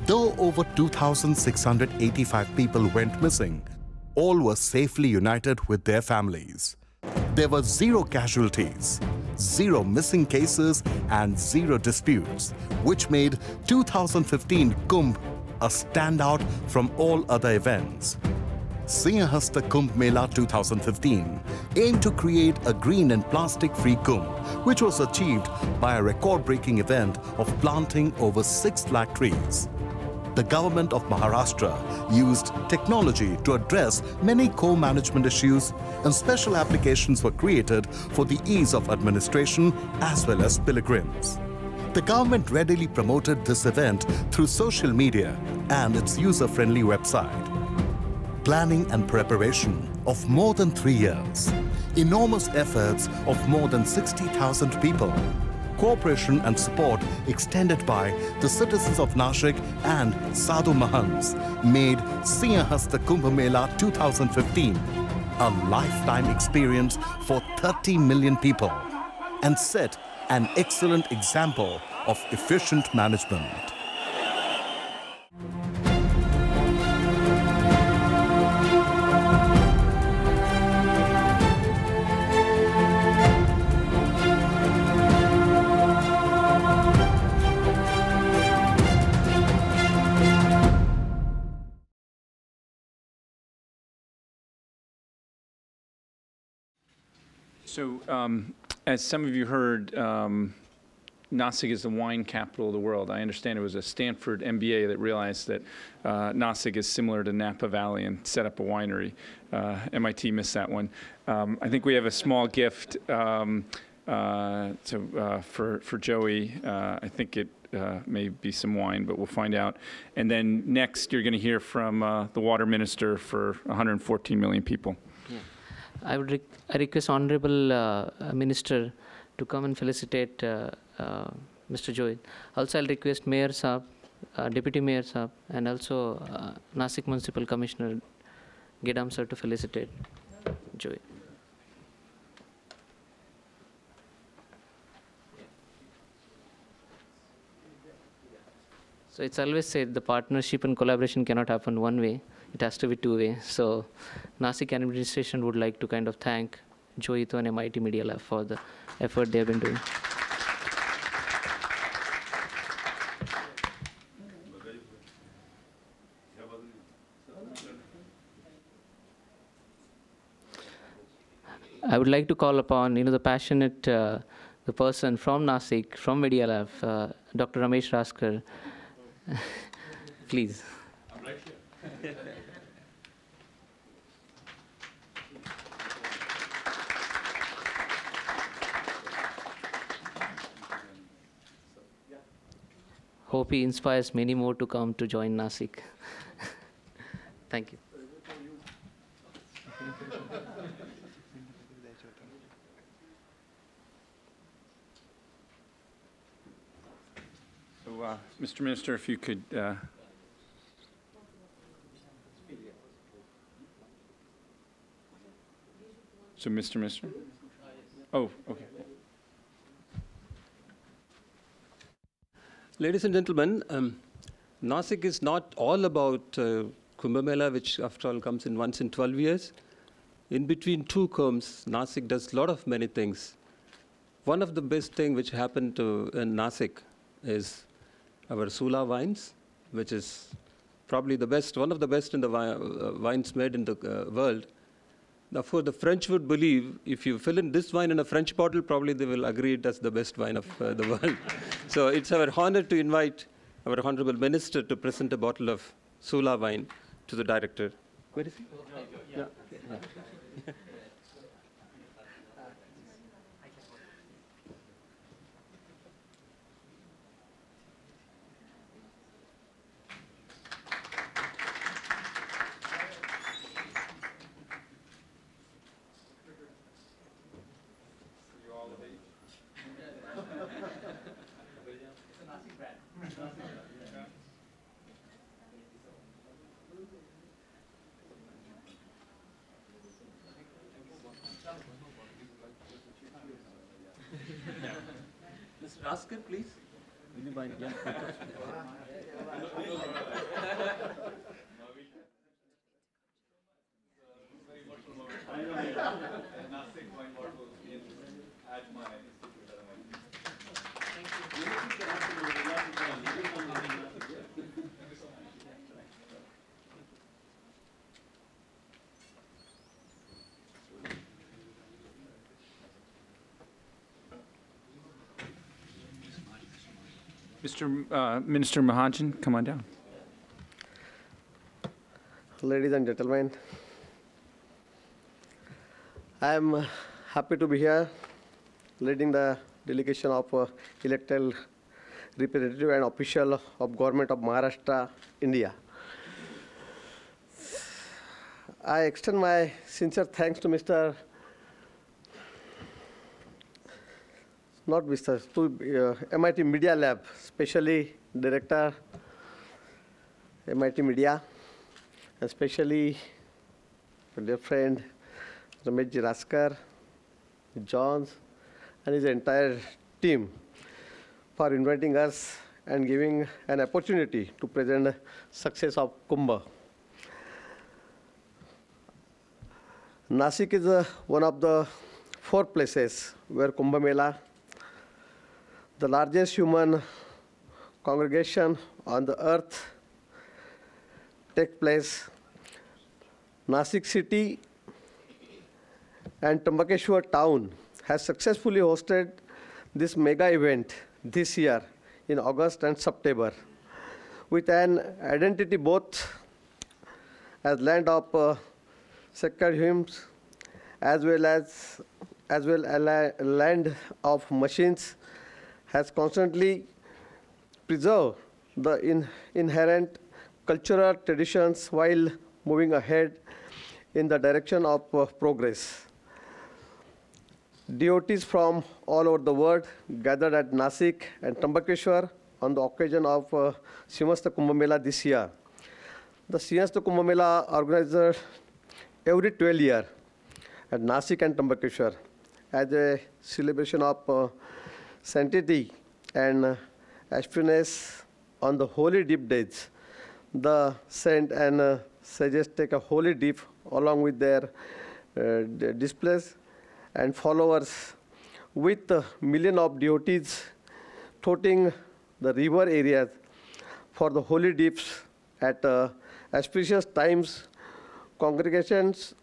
Though over 2,685 people went missing, all were safely united with their families. There were 0 casualties, 0 missing cases and 0 disputes, which made 2015 Kumbh a standout from all other events. Sinhasta Kumbh Mela 2015 aimed to create a green and plastic-free Kumbh, which was achieved by a record-breaking event of planting over 6 lakh trees. The government of Maharashtra used technology to address many co-management issues, and special applications were created for the ease of administration as well as pilgrims. The government readily promoted this event through social media and its user-friendly website. Planning and preparation of more than 3 years, enormous efforts of more than 60,000 people, cooperation and support extended by the citizens of Nashik and Sadhu Mahants made Sinhasta Kumbh Mela 2015 a lifetime experience for 30 million people and set an excellent example of efficient management. So, as some of you heard, Nashik is the wine capital of the world. I understand it was a Stanford MBA that realized that Nashik is similar to Napa Valley and set up a winery. MIT missed that one. I think we have a small gift for Joey. I think it may be some wine, but we'll find out. And then next, you're going to hear from the water minister for 114 million people. I request Honorable Minister to come and felicitate Mr. Joey. Also, I'll request Mayor Saab, Deputy Mayor Saab, and also Nashik Municipal Commissioner Gedam sir to felicitate Joey. So it's always said the partnership and collaboration cannot happen one way. It has to be two-way. So Nashik administration would like to kind of thank Joito and MIT Media Lab for the effort they have been doing. I would like to call upon, the passionate, the person from Nashik, from Media Lab, Dr. Ramesh Raskar. Please. I'm right here. Hope he inspires many more to come to join Nashik. Thank you. So, Mr. Minister, if you could. So, Mr. Minister? Oh, okay. Ladies and gentlemen, Nashik is not all about Kumbh Mela, which after all comes in once in 12 years. In between two Kumbhs, Nashik does a lot of many things. One of the best things which happened in Nashik is our Sula wines, which is probably the best, one of the best in the wines made in the world. Therefore, the French would believe if you fill in this wine in a French bottle, probably they will agree that's the best wine of the world. So it's our honor to invite our Honorable Minister to present a bottle of Sula wine to the Director. Where is he? Yeah. Mr. Raskar, please. Will you mind? Yeah. Mr. Minister Mahajan, come on down. Ladies and gentlemen, I am happy to be here leading the delegation of elected representative and official of Government of Maharashtra, India. I extend my sincere thanks to MIT Media Lab, especially Director, MIT Media, especially my dear friend Ramesh Raskar, Johns, and his entire team for inviting us and giving an opportunity to present the success of Kumbh. Nasik is one of the 4 places where Kumbh Mela, the largest human congregation on the earth, take place. Nasik city and Trimbakeshwar town has successfully hosted this mega event this year in August and September, with an identity both as land of sacred hymns as well as a land of machines, has constantly preserved the inherent cultural traditions while moving ahead in the direction of progress. Devotees from all over the world gathered at Nasik and Trimbakeshwar on the occasion of Simhastha Kumbh Mela this year. The Simhastha Kumbh Mela organized every 12 years at Nasik and Trimbakeshwar as a celebration of sanctity and happiness on the holy deep days. The saint and sages take a holy dip along with their displays and followers, with millions of devotees toting the river areas for the holy dips at auspicious times. Congregations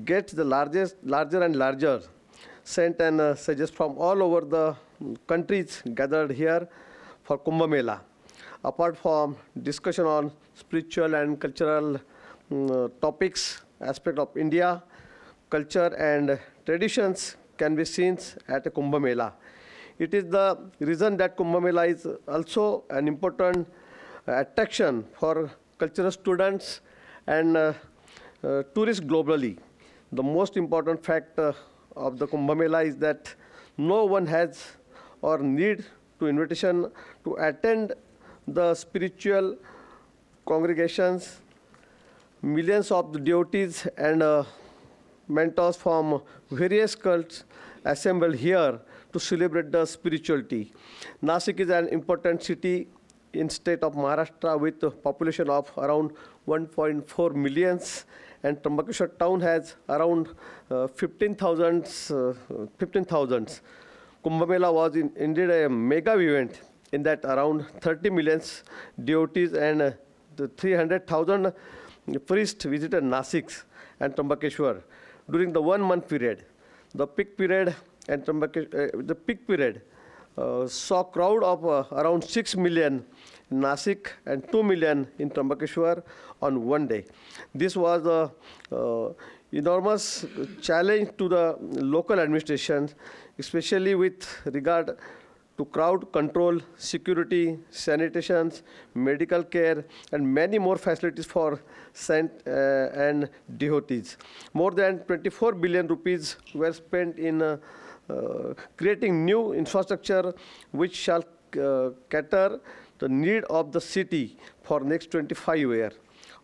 get the larger and larger. Saints and sages from all over the countries gathered here for Kumbh Mela. Apart from discussion on spiritual and cultural topics, aspect of India, culture and traditions can be seen at a Kumbh Mela. It is the reason that Kumbh Mela is also an important attraction for cultural students and tourists globally. The most important fact of the Kumbh Mela is that no one has or need to invitation to attend the spiritual congregations. Millions of the devotees and mentors from various cults assembled here to celebrate the spirituality. Nasik is an important city in state of Maharashtra with a population of around 1.4 millions, and Trimbakeshwar town has around 15,000. Kumbh Mela was indeed a mega event in that around 30 million devotees and 300,000 priests visited Nasik and Trimbakeshwar during the 1 month period. The peak period saw crowd of around 6 million in Nasik and 2 million in Trambakeshwar on one day. This was a enormous challenge to the local administration, especially with regard to crowd control, security, sanitation, medical care, and many more facilities for saint and devotees. More than 24 billion rupees were spent in creating new infrastructure which shall cater the need of the city for next 25 years.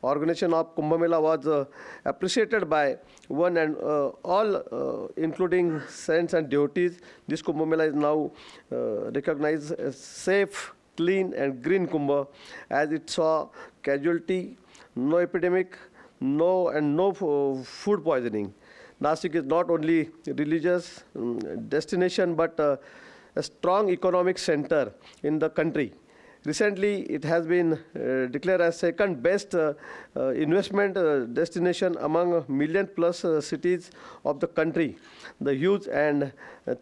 Organization of Kumbh Mela was appreciated by one and all, including saints and devotees. This Kumbh Mela is now recognized as safe, clean, and green Kumbh, as it saw casualty, no epidemic, no food poisoning. Nasik is not only a religious destination, but a strong economic center in the country. Recently, it has been declared as second best investment destination among million-plus cities of the country. The huge and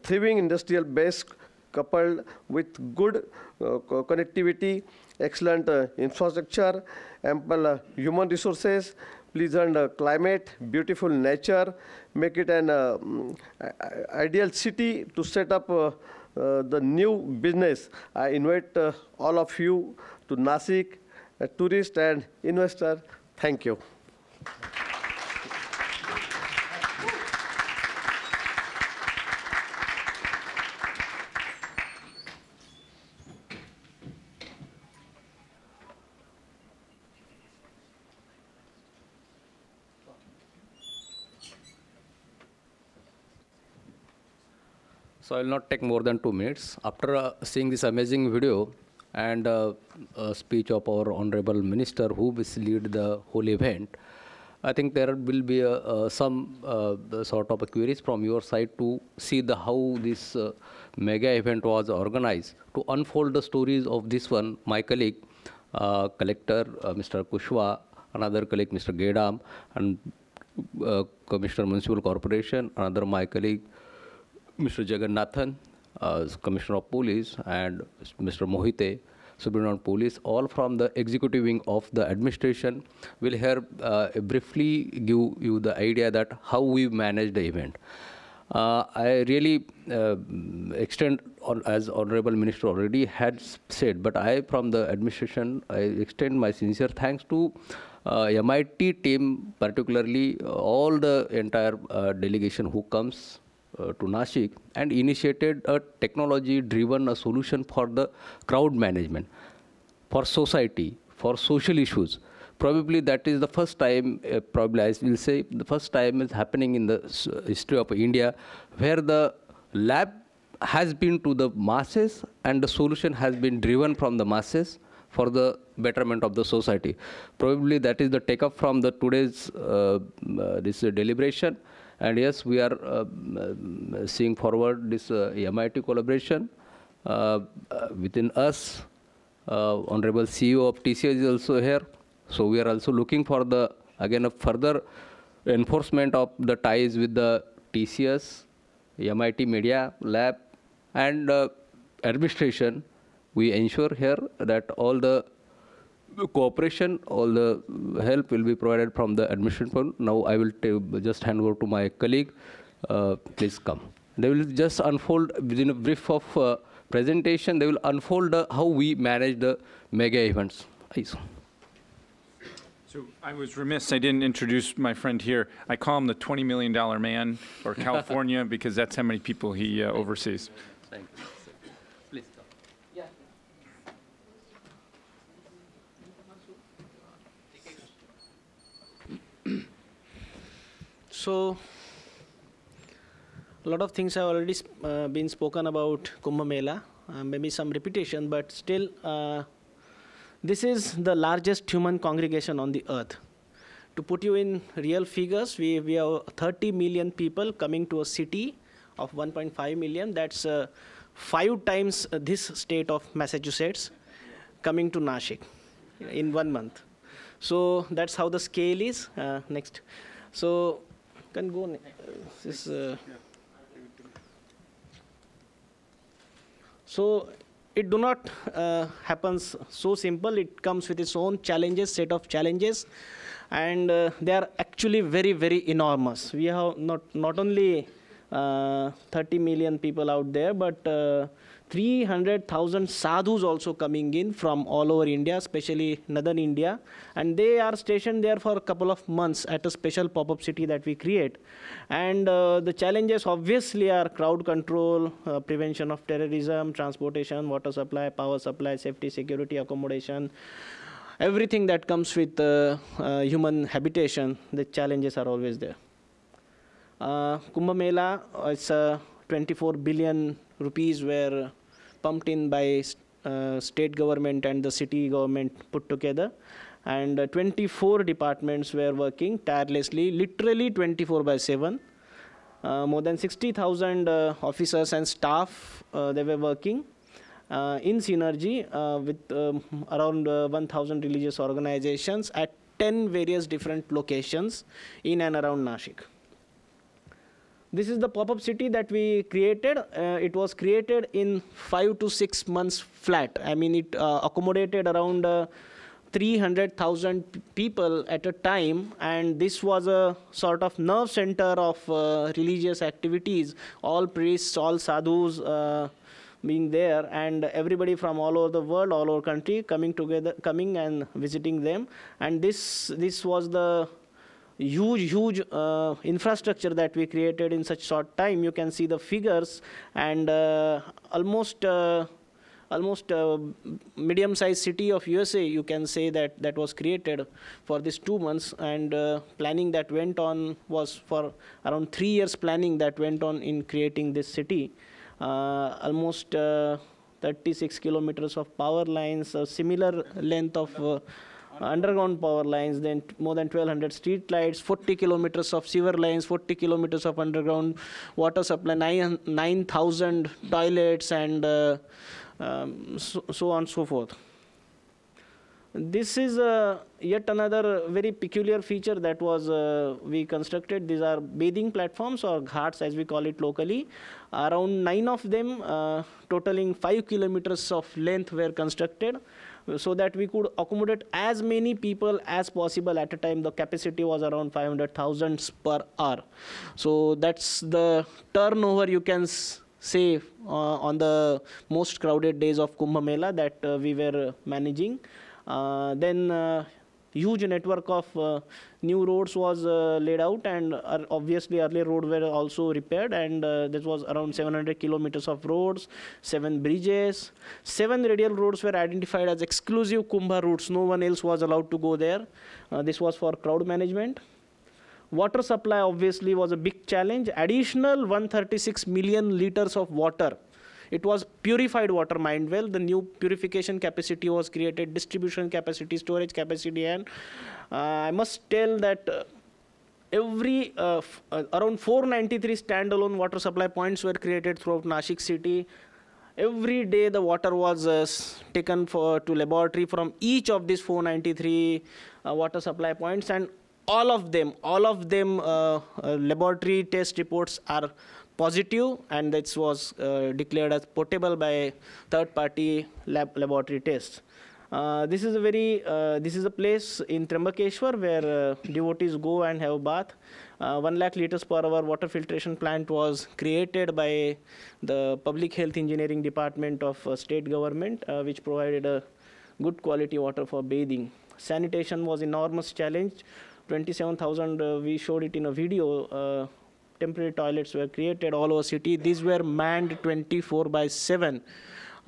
thriving industrial base coupled with good connectivity, excellent infrastructure, ample human resources, pleasant climate, beautiful nature, make it an ideal city to set up the new business. I invite all of you to Nasik, tourists and investors. Thank you. So I will not take more than 2 minutes. After seeing this amazing video and a speech of our Honorable Minister who will lead the whole event, I think there will be some sort of queries from your side to see how this mega event was organized. To unfold the stories of this one, my colleague, Collector Mr. Kushwa, another colleague Mr. Gedam, and Commissioner Municipal Corporation, another my colleague Mr. Jagannathan, Commissioner of Police, and Mr. Mohite, Superintendent of Police, all from the executive wing of the administration, will here briefly give you the idea that how we manage the event. I really extend, as Honorable Minister already had said, but I, from the administration, I extend my sincere thanks to MIT team, particularly all the entire delegation who comes to Nashik and initiated a technology-driven solution for the crowd management, for society, for social issues. Probably that is the first time, probably I will say, the first time is happening in the history of India where the lab has been to the masses and the solution has been driven from the masses for the betterment of the society. Probably that is the take-up from the today's this deliberation. And yes, we are seeing forward this MIT collaboration within us. Honorable CEO of TCS is also here. So we are also looking for the, again, a further enforcement of the ties with the TCS, MIT Media Lab, and administration. We ensure here that all the cooperation, all the help will be provided from the administration. Now I will just hand over to my colleague. Please come. They will just unfold within a brief of presentation. They will unfold how we manage the mega events. Please. So I was remiss, I didn't introduce my friend here. I call him the $20 million man, or California, because that's how many people he oversees. Thank you. Please come. Yeah. So, a lot of things have already been spoken about Kumbh Mela, maybe some repetition, but still, this is the largest human congregation on the earth. To put you in real figures, we have 30 million people coming to a city of 1.5 million. That's 5 times this state of Massachusetts coming to Nashik in 1 month. So that's how the scale is. Next. So can go. So it do not happens so simple. It comes with its own challenges, set of challenges, and they are actually very, very enormous. We have not only 30 million people out there, but 300,000 sadhus also coming in from all over India, especially northern India, and they are stationed there for a couple of months at a special pop-up city that we create. And the challenges obviously are crowd control, prevention of terrorism, transportation, water supply, power supply, safety, security, accommodation, everything that comes with human habitation. The challenges are always there. Kumbh Mela, it's 24 billion rupees were pumped in by state government and the city government put together, and 24 departments were working tirelessly, literally 24/7. More than 60,000 officers and staff they were working in synergy with around 1,000 religious organizations at 10 various different locations in and around Nashik. This is the pop-up city that we created. It was created in 5 to 6 months flat. I mean, it accommodated around 300,000 people at a time, and this was a sort of nerve center of religious activities, all priests, all sadhus being there, and everybody from all over the world, all over country coming together, coming and visiting them. And this was the huge infrastructure that we created in such short time. You can see the figures, and almost medium-sized city of USA, you can say that was created for these 2 months, and planning that went on was for around 3 years. Planning that went on in creating this city. Almost 36 kilometers of power lines, a similar length of underground power lines, then more than 1,200 street lights, 40 kilometers of sewer lines, 40 kilometers of underground water supply, 9,000 toilets, and so on and so forth. This is yet another very peculiar feature that was we constructed. These are bathing platforms, or ghats as we call it locally. Around 9 of them, totaling 5 kilometers of length, were constructed, so that we could accommodate as many people as possible at a time. The capacity was around 500,000 per hour. So that's the turnover, you can say, on the most crowded days of Kumbh Mela that we were managing. Then huge network of new roads was laid out, and obviously earlier roads were also repaired, and this was around 700 kilometers of roads, 7 bridges, 7 radial roads were identified as exclusive Kumbha routes. No one else was allowed to go there. This was for crowd management. Water supply obviously was a big challenge. Additional 136 million liters of water. It was purified water, mind well. The new purification capacity was created, distribution capacity, storage capacity, and I must tell that every around 493 standalone water supply points were created throughout Nashik city. Every day the water was taken to laboratory from each of these 493 water supply points, and all of them laboratory test reports are positive, and this was declared as potable by third-party laboratory tests. This is a place in Trimbakeshwar where devotees go and have bath. 1 lakh liters per hour water filtration plant was created by the Public Health Engineering Department of state government, which provided a good quality water for bathing. Sanitation was enormous challenge. 27,000, we showed it in a video. Temporary toilets were created all over city. These were manned 24/7.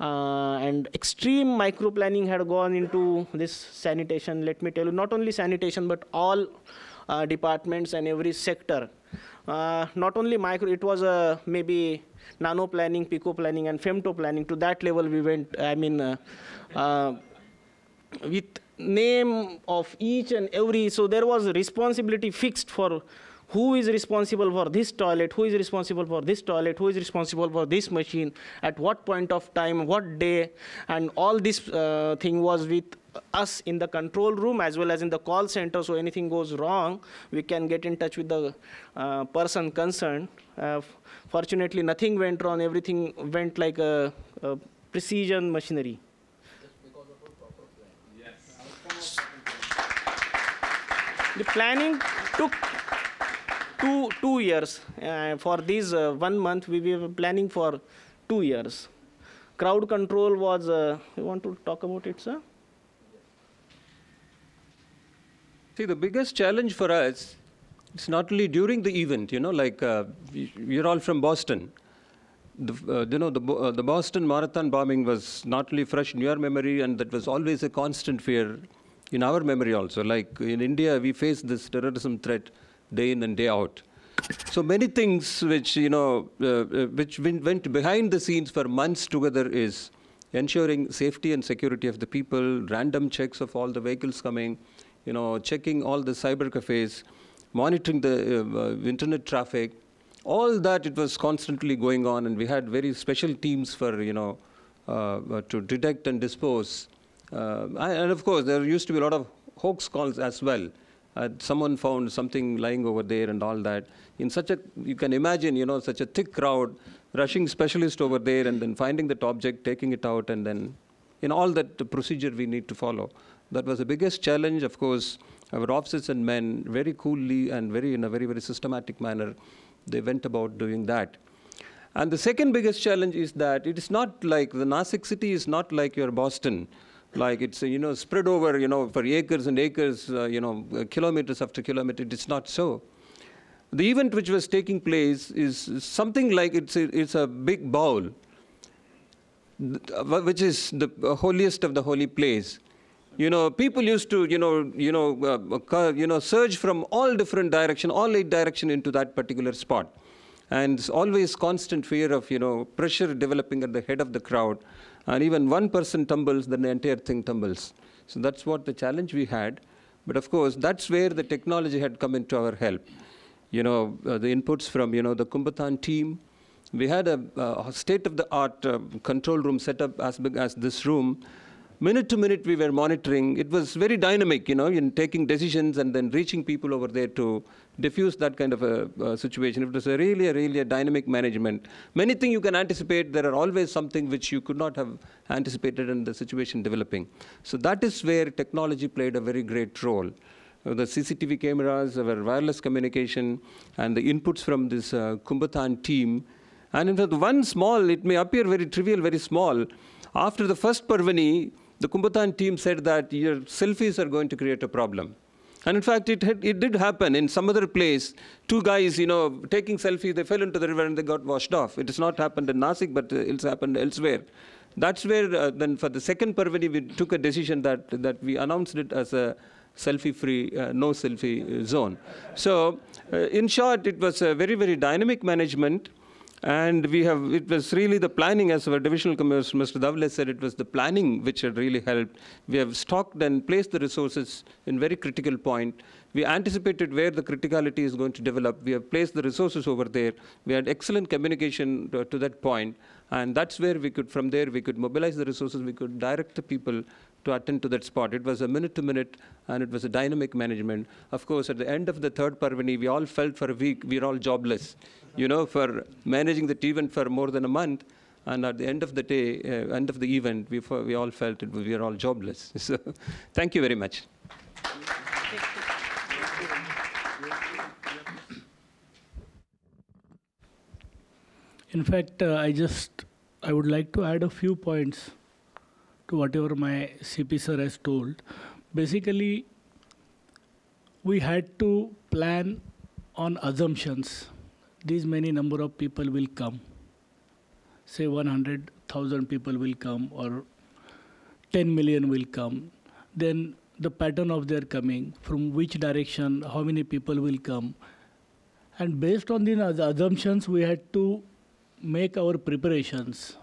And extreme micro-planning had gone into this sanitation. Let me tell you, not only sanitation, but all departments and every sector. Not only micro, it was maybe nano planning, pico planning, and femto planning. To that level we went. I mean, with name of each and every, so there was responsibility fixed for who is responsible for this toilet, who is responsible for this toilet, who is responsible for this machine, at what point of time, what day, and all this thing was with us in the control room as well as in the call center. So anything goes wrong, we can get in touch with the person concerned. Fortunately, nothing went wrong. Everything went like a precision machinery. The planning took two years. For these 1 month, we were planning for 2 years. Crowd control was, you want to talk about it, sir? See, the biggest challenge for us, it's not only during the event, like you're all from Boston. The Boston Marathon bombing was not only fresh in your memory, and that was always a constant fear in our memory also. Like in India, we face this terrorism threat day in and day out. So many things which, which went behind the scenes for months together is ensuring safety and security of the people, random checks of all the vehicles coming, checking all the cyber cafes, monitoring the internet traffic. All that, it was constantly going on, and we had very special teams for, to detect and dispose. And of course, there used to be a lot of hoax calls as well. Someone found something lying over there and all that. In such a, you can imagine, such a thick crowd, rushing specialist over there and then finding that object, taking it out, and then in all that the procedure we need to follow. That was the biggest challenge. Of course, our officers and men, very coolly and in a very, very systematic manner, they went about doing that. And the second biggest challenge is that it is not like, the Nashik city is not like your Boston. Like it's, spread over, for acres and acres, kilometers after kilometer. It's not so. The event which was taking place is something like it's a big bowl, which is the holiest of the holy place. People used to, surge from all different directions, all 8 directions into that particular spot. And it's always constant fear of, pressure developing at the head of the crowd. And even one person tumbles, then the entire thing tumbles. So that's what the challenge we had. But of course, that's where the technology had come into our help. The inputs from, the Kumbhathon team. We had a state-of-the-art control room set up as big as this room. Minute to minute, we were monitoring. It was very dynamic, in taking decisions and then reaching people over there to diffuse that kind of a situation. It was really a dynamic management. Many things you can anticipate. There are always something which you could not have anticipated in the situation developing. So that is where technology played a very great role. The CCTV cameras, our wireless communication, and the inputs from this Kumbhathon team. And in fact, one small, it may appear very trivial, very small. After the first Parvani, the Kumbhathon team said that your selfies are going to create a problem. And in fact, it did happen in some other place. 2 guys, taking selfies, they fell into the river and they got washed off. It has not happened in Nashik, but it's happened elsewhere. That's where then for the second Parvani, we took a decision that we announced it as a selfie-free, no selfie zone. So in short, it was a very, very dynamic management. And it was really the planning, as our divisional commander, Mr. Davle said, it was the planning which had really helped. We have stocked and placed the resources in very critical point. We anticipated where the criticality is going to develop. We have placed the resources over there. We had excellent communication to that point. And that's where from there, we could mobilize the resources. We could direct the people to attend to that spot. It was a minute-to-minute, and it was a dynamic management. Of course, at the end of the third Parvani, we all felt for a week we were all jobless, for managing the event for more than a month. And at the end of the day, end of the event, we all felt we were all jobless. So thank you very much. In fact, I would like to add a few points to whatever my CP sir has told. Basically, we had to plan on assumptions. These many number of people will come. Say 100,000 people will come, or 10 million will come. Then the pattern of their coming, from which direction, how many people will come. And based on these assumptions, we had to make our preparations.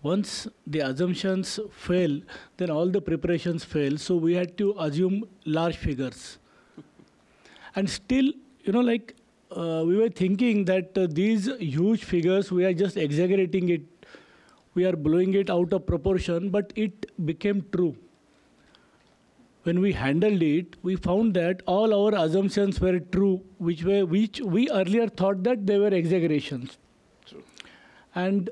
Once the assumptions fail, then all the preparations fail. So we had to assume large figures. And still, we were thinking that these huge figures, we are just exaggerating it. We are blowing it out of proportion, but it became true. When we handled it, we found that all our assumptions were true, which we earlier thought that they were exaggerations. True. And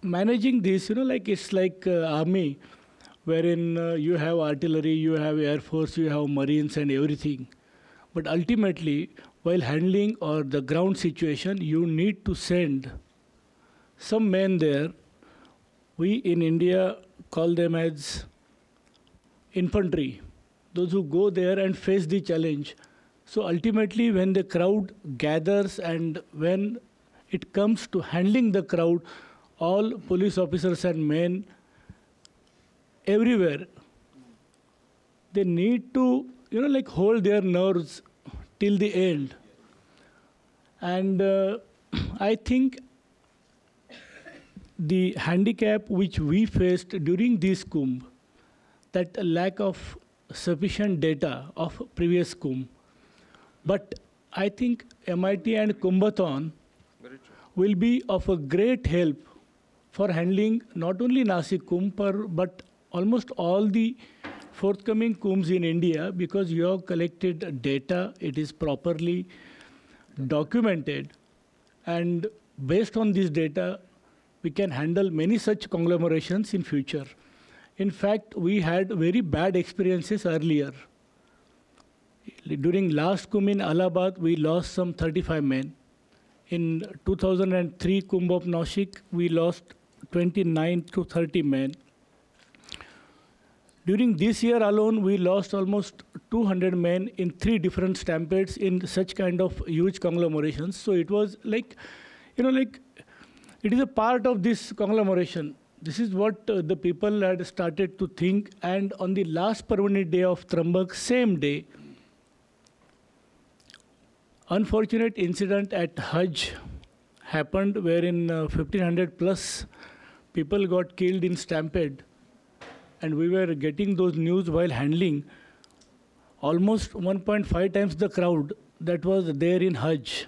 managing this, like it's like army, wherein you have artillery, you have air force, you have marines and everything. But ultimately, while handling or the ground situation, you need to send some men there. We in India call them as infantry, those who go there and face the challenge. So ultimately, when the crowd gathers and when it comes to handling the crowd, all police officers and men everywhere, they need to, like hold their nerves till the end. And I think the handicap which we faced during this Kumbh, that lack of sufficient data of previous Kumbh. But I think MIT and Kumbhathon will be of a great help for handling not only Nasik Kumbh, but almost all the forthcoming Kumbhs in India, because you have collected data, it is properly documented, and based on this data, we can handle many such conglomerations in future. In fact, we had very bad experiences earlier. During last Kumbh in Allahabad, we lost some 35 men. In 2003 Kumbh of Nashik, we lost 29 to 30 men. During this year alone, we lost almost 200 men in 3 different stampedes in such kind of huge conglomerations. So it was like, it is a part of this conglomeration. This is what the people had started to think. And on the last permanent day of Trambak, same day, unfortunate incident at Hajj happened, wherein 1,500 plus people got killed in stampede. And we were getting those news while handling almost 1.5 times the crowd that was there in Hajj.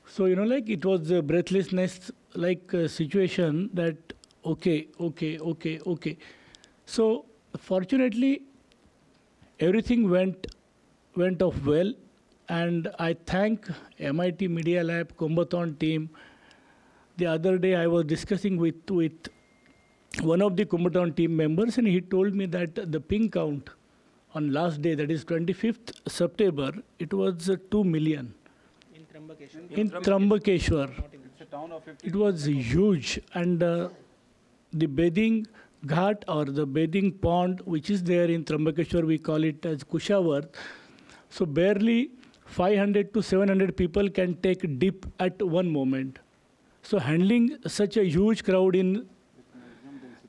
So, it was a breathlessness situation that, okay. So, fortunately, everything went off well. And I thank MIT Media Lab, Kumbhathon team. The other day I was discussing with one of the Kumbhathon team members, and he told me that the ping count on last day, that is 25th September, it was 2 million. In Trambakeshwar. It was huge. And the bathing ghat or the bathing pond, which is there in Trambakeshwar, we call it as Kushavarth. So barely 500 to 700 people can take dip at one moment. So handling such a huge crowd in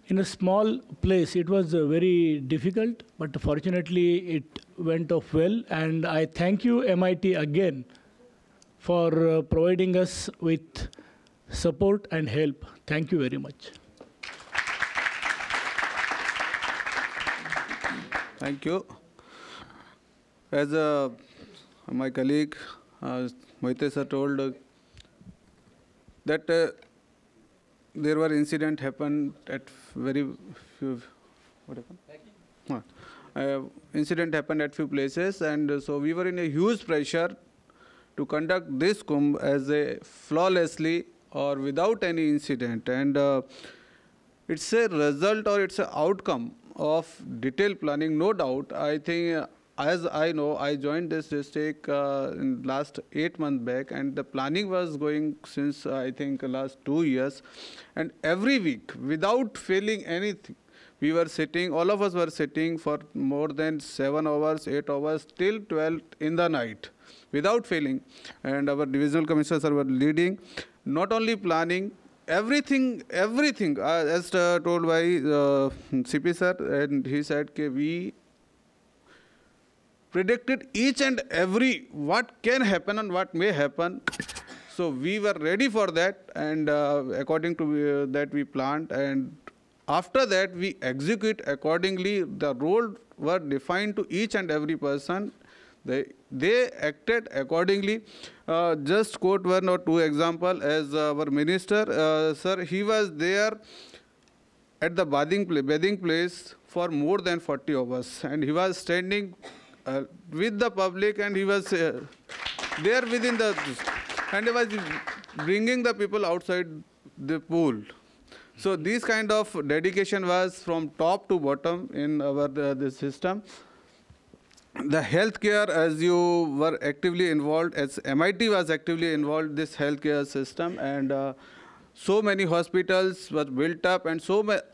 a small place, it was very difficult, but fortunately it went off well. And I thank you, MIT, again for providing us with support and help. Thank you very much. Thank you. As my colleague Mohite sir told that there were incident happened at very few. What happened? Incident happened at few places, and so we were in a huge pressure to conduct this Kumbh as a flawlessly or without any incident. And it's a result or it's an outcome of detailed planning, no doubt. I think, as I know, I joined this district in last 8 months back, and the planning was going since, I think, last 2 years. And every week, without failing anything, we were sitting, all of us were sitting for more than 7 hours, 8 hours, till 12 in the night, without failing. And our divisional commissioners were leading, not only planning, everything, as told by CP sir, and he said, we predicted each and every what can happen and what may happen. So we were ready for that, and according to that we planned, and after that we execute accordingly. The roles were defined to each and every person. They acted accordingly. Just quote 1 or 2 examples. As our minister, sir, he was there at the bathing place for more than 40 hours, and he was standing with the public, and he was there within the, and he was bringing the people outside the pool. So this kind of dedication was from top to bottom in our this system. The healthcare, as you were actively involved, as MIT was actively involved, this healthcare system, and so many hospitals were built up, and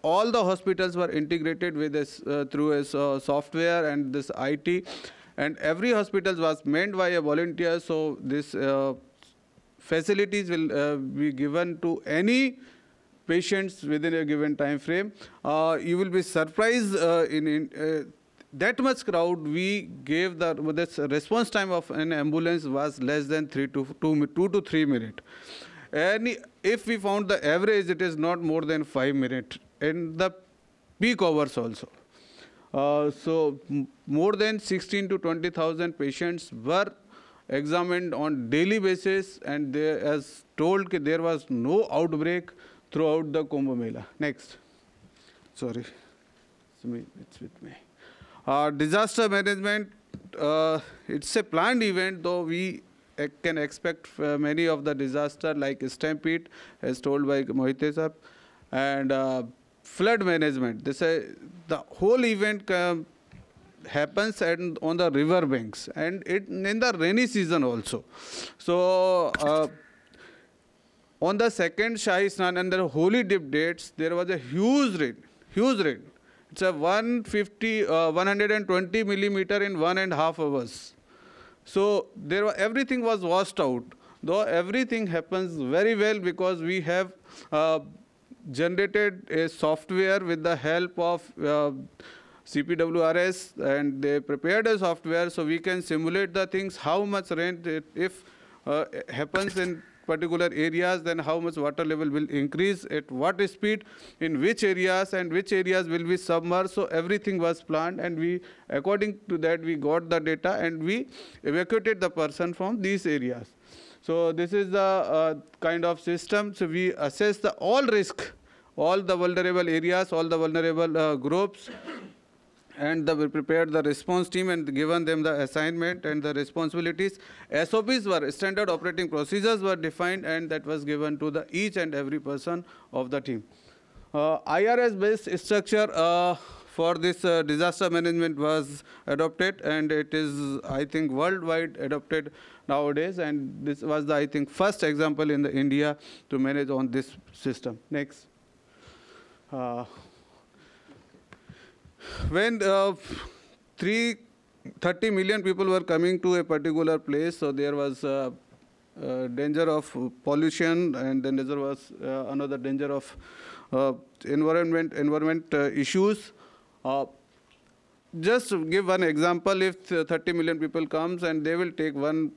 all the hospitals were integrated with this through a software and this IT, and every hospital was manned by a volunteer. So this facilities will be given to any patients within a given time frame. You will be surprised in that much crowd. We gave this response time of an ambulance was less than 2 to 3 minutes. And if we found the average, it is not more than 5 minutes in the peak hours also. So more than 16 to 20,000 patients were examined on daily basis, and they, as told, there was no outbreak throughout the Kumbh Mela. Next. Sorry, it's with me. Disaster management, it's a planned event, though we can expect many of the disaster like stampede, as told by Mohite sir, and flood management. The whole event happens on the river banks, and in the rainy season also. So on the second Shahi Snan and the holy dip dates, there was a huge rain. It's a 120 millimeter in 1.5 hours. So everything was washed out. Though everything happens very well because we have generated a software with the help of CPWRS, and they prepared a software so we can simulate the things, how much rain if happens in particular areas, then how much water level will increase, at what speed, in which areas, and which areas will be submerged. So everything was planned, and we, according to that, we got the data and we evacuated the person from these areas. So this is the kind of system. So we assess all risk, all the vulnerable areas, all the vulnerable groups, and we prepared the response team and given them the assignment and the responsibilities. SOPs were, standard operating procedures were defined, and that was given to each and every person of the team. IRS-based structure for this disaster management was adopted, and it is, I think, worldwide adopted nowadays, and this was the, I think, first example in India to manage on this system. Next. When 30 million people were coming to a particular place, so there was danger of pollution, and then there was another danger of environment issues. Just to give one example, if 30 million people comes and they will take 1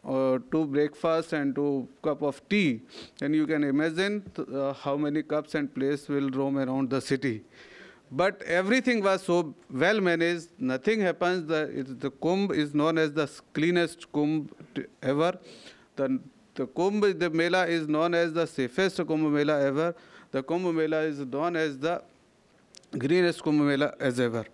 or 2 breakfast and 2 cup of tea, then you can imagine how many cups and plates will roam around the city. But everything was so well managed, nothing happens. The Kumbh is known as the cleanest Kumbh ever. The Kumbh, the Mela is known as the safest Kumbh Mela ever. The Kumbh Mela is known as the greenest Kumbh Mela as ever.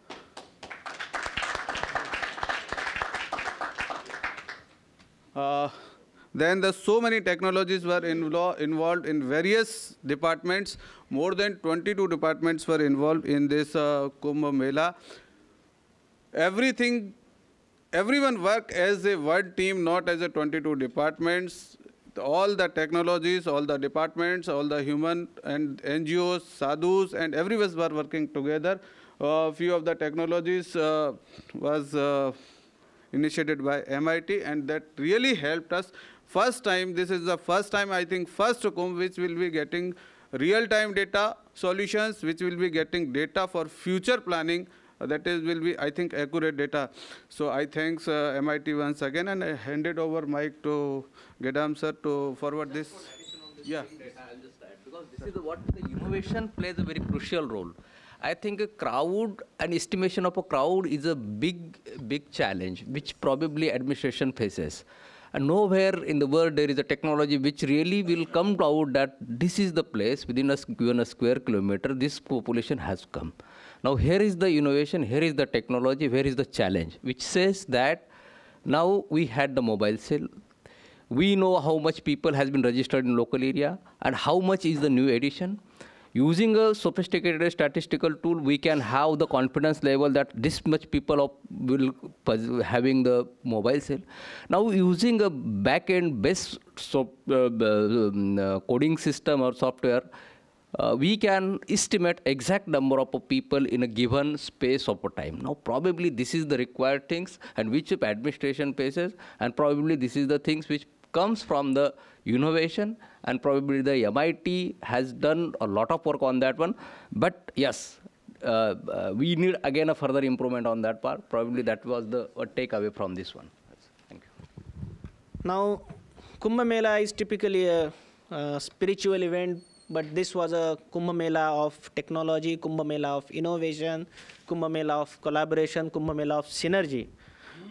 Then so many technologies were involved in various departments. More than 22 departments were involved in this Kumbh Mela. Everyone worked as a one team, not as a 22 departments. All the technologies, all the departments, all the human and NGOs, sadhus, and everyone were working together. Few of the technologies was initiated by MIT, and that really helped us. First time, this is the first time, I think, first Kumbh which will be getting real-time data solutions, which will be getting data for future planning. That is, will be, I think, accurate data. So I thanks MIT once again, and I handed over mic to Gedam sir to forward this. Yeah. I'll just add, because this is what the innovation plays a very crucial role. I think a crowd, an estimation of a crowd is a big challenge, which probably administration faces. And nowhere in the world there is a technology which really will come out that this is the place within given a square kilometer, this population has come. Now here is the innovation, here is the technology, where is the challenge, which says that now we had the mobile cell. We know how much people has been registered in local area and how much is the new addition. Using a sophisticated statistical tool, we can have the confidence level that this much people will having the mobile cell. Now, using a back-end based coding system or software, we can estimate exact number of people in a given space of time. Now, probably this is the required things and which administration faces, and probably this is the things which comes from the innovation, and probably the MIT has done a lot of work on that one. But yes, we need again a further improvement on that part. Probably that was the takeaway from this one. Thank you. Now, Kumbh Mela is typically a spiritual event, but this was a Kumbh Mela of technology, Kumbh Mela of innovation, Kumbh Mela of collaboration, Kumbh Mela of synergy.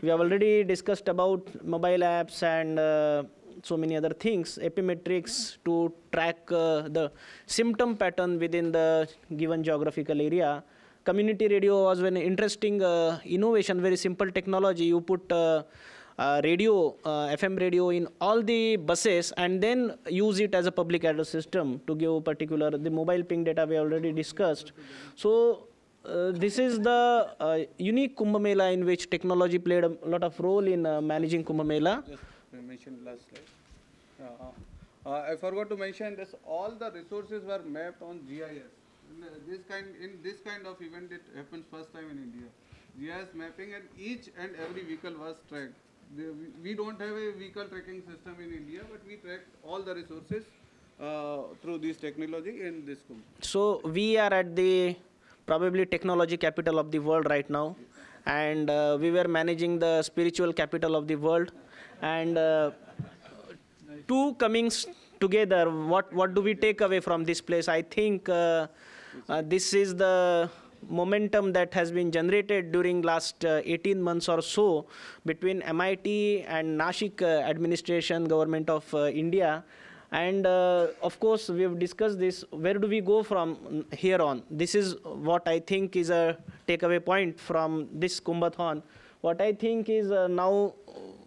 We have already discussed about mobile apps and so many other things, epimetrics to track the symptom pattern within the given geographical area. Community radio was an interesting innovation, very simple technology. You put radio, FM radio in all the buses and then use it as a public address system to give particular, the mobile ping data we already discussed. So this is the unique Kumbh Mela in which technology played a lot of role in managing Kumbh Mela. Yes, I mentioned last slide. I forgot to mention this, all the resources were mapped on GIS. In this kind of event, it happens first time in India. GIS mapping, and each and every vehicle was tracked. We don't have a vehicle tracking system in India, but we track all the resources through this technology in this Kumbh. So we are at the probably technology capital of the world right now, and we were managing the spiritual capital of the world, and two comings together. What do we take away from this place? I think this is the momentum that has been generated during last 18 months or so between MIT and Nashik administration, government of India. And of course, we have discussed this. Where do we go from here on? This is what I think is a takeaway point from this Kumbhathon. What I think is now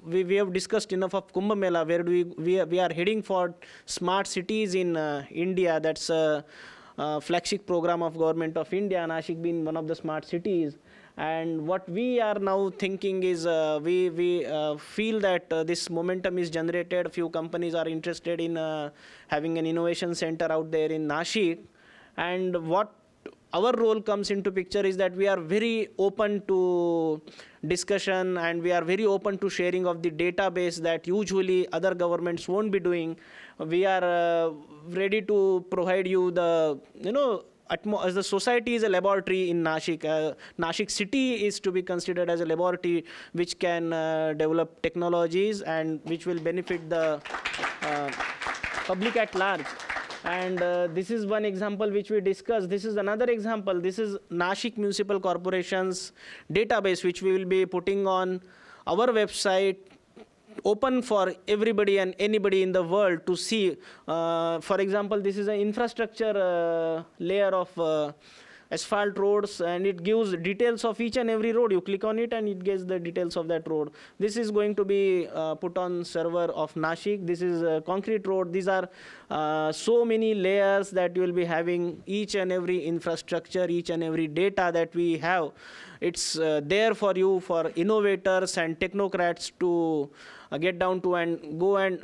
we have discussed enough of Kumbh Mela. Where do we are heading for smart cities in India. That's a flagship program of government of India, Nashik being one of the smart cities. And what we are now thinking is we feel that this momentum is generated. A few companies are interested in having an innovation center out there in Nashik. And what our role comes into picture is that we are very open to discussion, and we are very open to sharing of the database that usually other governments won't be doing. We are ready to provide you the, as the society is a laboratory in Nashik. Nashik city is to be considered as a laboratory which can develop technologies and which will benefit the public at large. And this is one example which we discussed. This is another example. This is Nashik Municipal Corporation's database, which we will be putting on our website, open for everybody and anybody in the world to see. For example, this is an infrastructure layer of asphalt roads, and it gives details of each and every road. You click on it and it gives the details of that road. This is going to be put on server of Nashik. This is a concrete road. These are so many layers that you will be having each and every infrastructure, each and every data that we have. It's there for you, for innovators and technocrats to get down to and go and,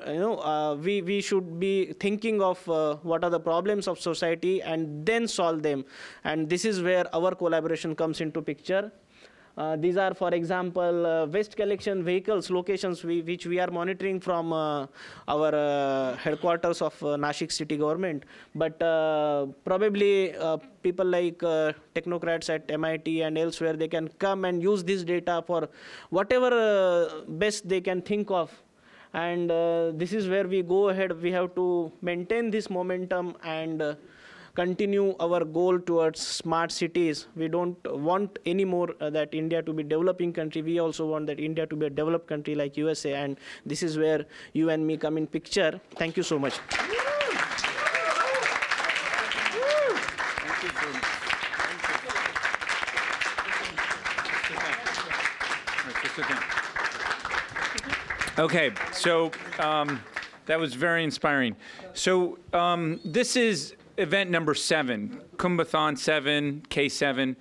we should be thinking of what are the problems of society and then solve them. And this is where our collaboration comes into picture. These are, for example, waste collection vehicles locations which we are monitoring from our headquarters of Nashik city government. But probably people like technocrats at MIT and elsewhere, they can come and use this data for whatever best they can think of. And this is where we go ahead. We have to maintain this momentum and continue our goal towards smart cities. We don't want anymore that India to be a developing country. We also want that India to be a developed country like USA, and this is where you and me come in picture. Thank you so much. Okay, so that was very inspiring. So this is event number 7, Kumbhathon 7, K7.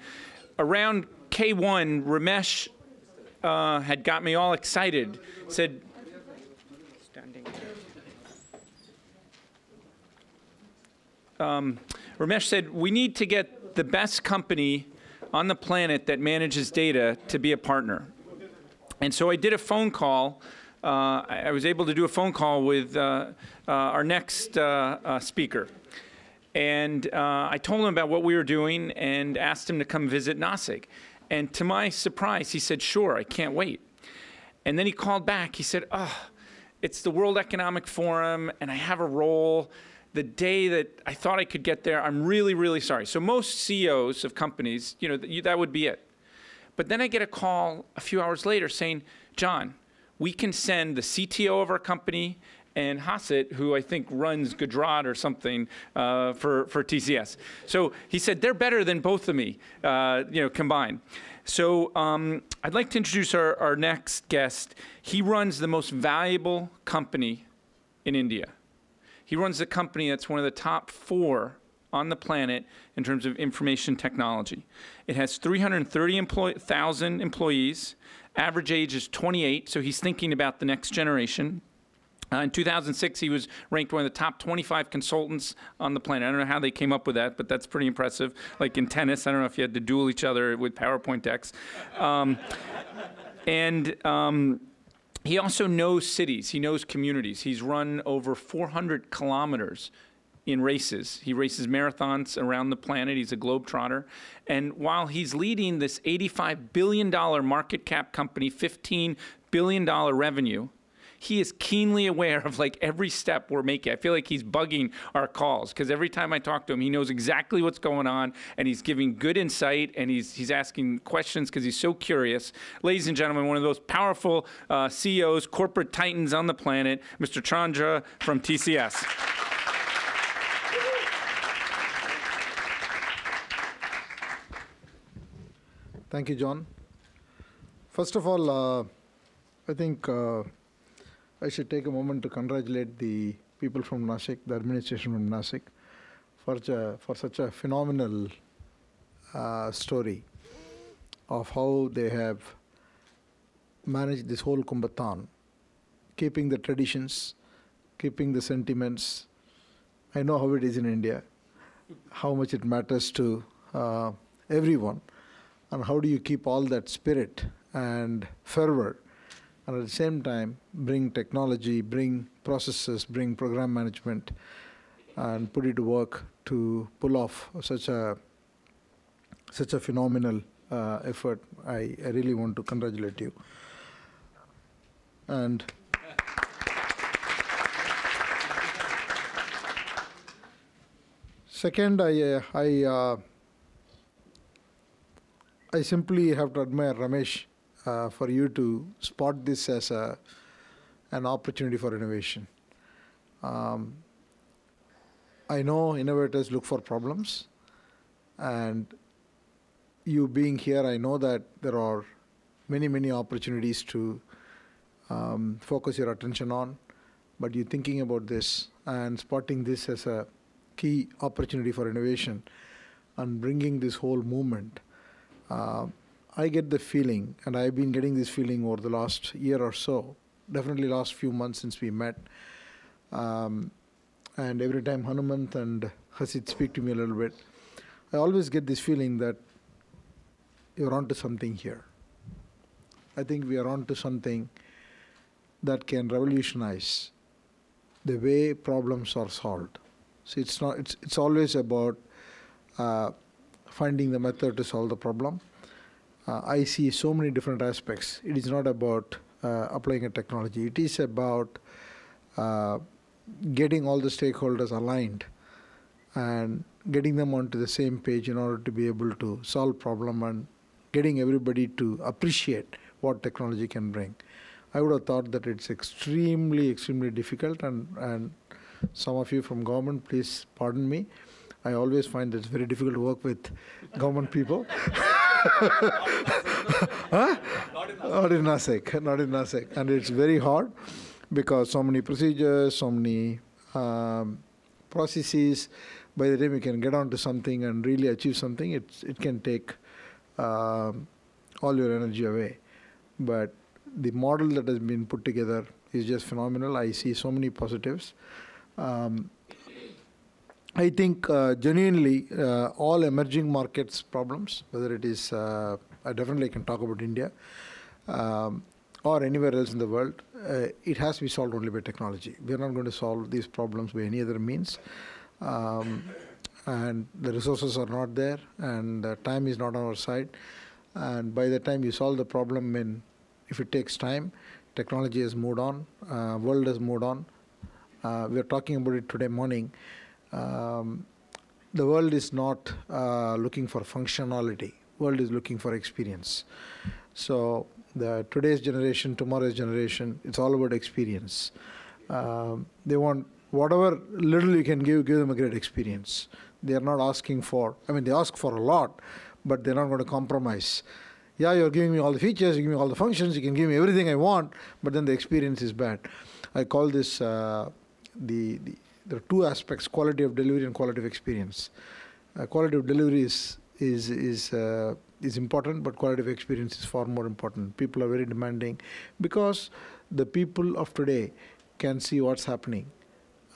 Around K1, Ramesh had got me all excited, said, Ramesh said, we need to get the best company on the planet that manages data to be a partner. And so I did a phone call. I was able to do a phone call with our next speaker. And I told him about what we were doing and asked him to come visit Nasik. And to my surprise, he said, sure, I can't wait. And then he called back. He said, it's the World Economic Forum, and I have a role. The day that I thought I could get there, I'm really, really sorry. So most CEOs of companies, that would be it. But then I get a call a few hours later saying, John, we can send the CTO of our company and Hasit, who I think runs Gujarat or something for TCS. So he said, they're better than both of me, combined. So I'd like to introduce our next guest. He runs the most valuable company in India. He runs a company that's one of the top 4 on the planet in terms of information technology. It has 330,000 employees. Average age is 28, so he's thinking about the next generation. In 2006, he was ranked one of the top 25 consultants on the planet. I don't know how they came up with that, but that's pretty impressive. Like in tennis, I don't know if you had to duel each other with PowerPoint decks. He also knows cities. He knows communities. He's run over 400 kilometers in races. He races marathons around the planet. He's a globetrotter. And while he's leading this $85 billion market cap company, $15 billion revenue, he is keenly aware of every step we're making. I feel like he's bugging our calls because every time I talk to him, he knows exactly what's going on, and he's giving good insight, and he's asking questions because he's so curious. Ladies and gentlemen, one of those powerful CEOs, corporate titans on the planet, Mr. Chandra from TCS. Thank you, John. First of all, I think I should take a moment to congratulate the people from Nashik, the administration from Nashik, for such a phenomenal story of how they have managed this whole Kumbhathon, keeping the traditions, keeping the sentiments. I know how it is in India, how much it matters to everyone, and how do you keep all that spirit and fervor, and at the same time bring technology, bring processes, bring program management, and put it to work to pull off such a phenomenal effort. I really want to congratulate you. And second, I simply have to admire Ramesh for you to spot this as an opportunity for innovation. I know innovators look for problems, and you being here, I know that there are many, many opportunities to focus your attention on, but you're thinking about this and spotting this as a key opportunity for innovation and bringing this whole movement. I get the feeling, and I've been getting this feeling over the last year or so, definitely last few months since we met. And every time Hanumant and Hasid speak to me a little bit, I always get this feeling that you're onto something here. I think we are onto something that can revolutionize the way problems are solved. So it's always about finding the method to solve the problem. I see so many different aspects. It is not about applying a technology. It is about getting all the stakeholders aligned and getting them onto the same page in order to be able to solve problem and getting everybody to appreciate what technology can bring. I would have thought that it's extremely, extremely difficult, and some of you from government, please pardon me. I always find that it's very difficult to work with government people. Huh? Not in Nashik, not in Nashik. And it's very hard because so many procedures, so many processes, by the time you can get onto something and really achieve something, it can take all your energy away. But the model that has been put together is just phenomenal. I see so many positives. I think genuinely all emerging markets problems, whether it is, I definitely can talk about India, or anywhere else in the world, it has to be solved only by technology. We are not going to solve these problems by any other means. And the resources are not there, and the time is not on our side. And by the time you solve the problem, if it takes time, technology has moved on, world has moved on. We are talking about it today morning. The world is not looking for functionality. World is looking for experience. So today's generation, tomorrow's generation, it's all about experience. They want whatever little you can give them a great experience. They are not asking for, they ask for a lot, but they're not going to compromise. Yeah, you're giving me all the features, you give me all the functions, you can give me everything I want, but then the experience is bad. I call this there are two aspects: quality of delivery and quality of experience. Quality of delivery is important, but quality of experience is far more important. People are very demanding because the people of today can see what's happening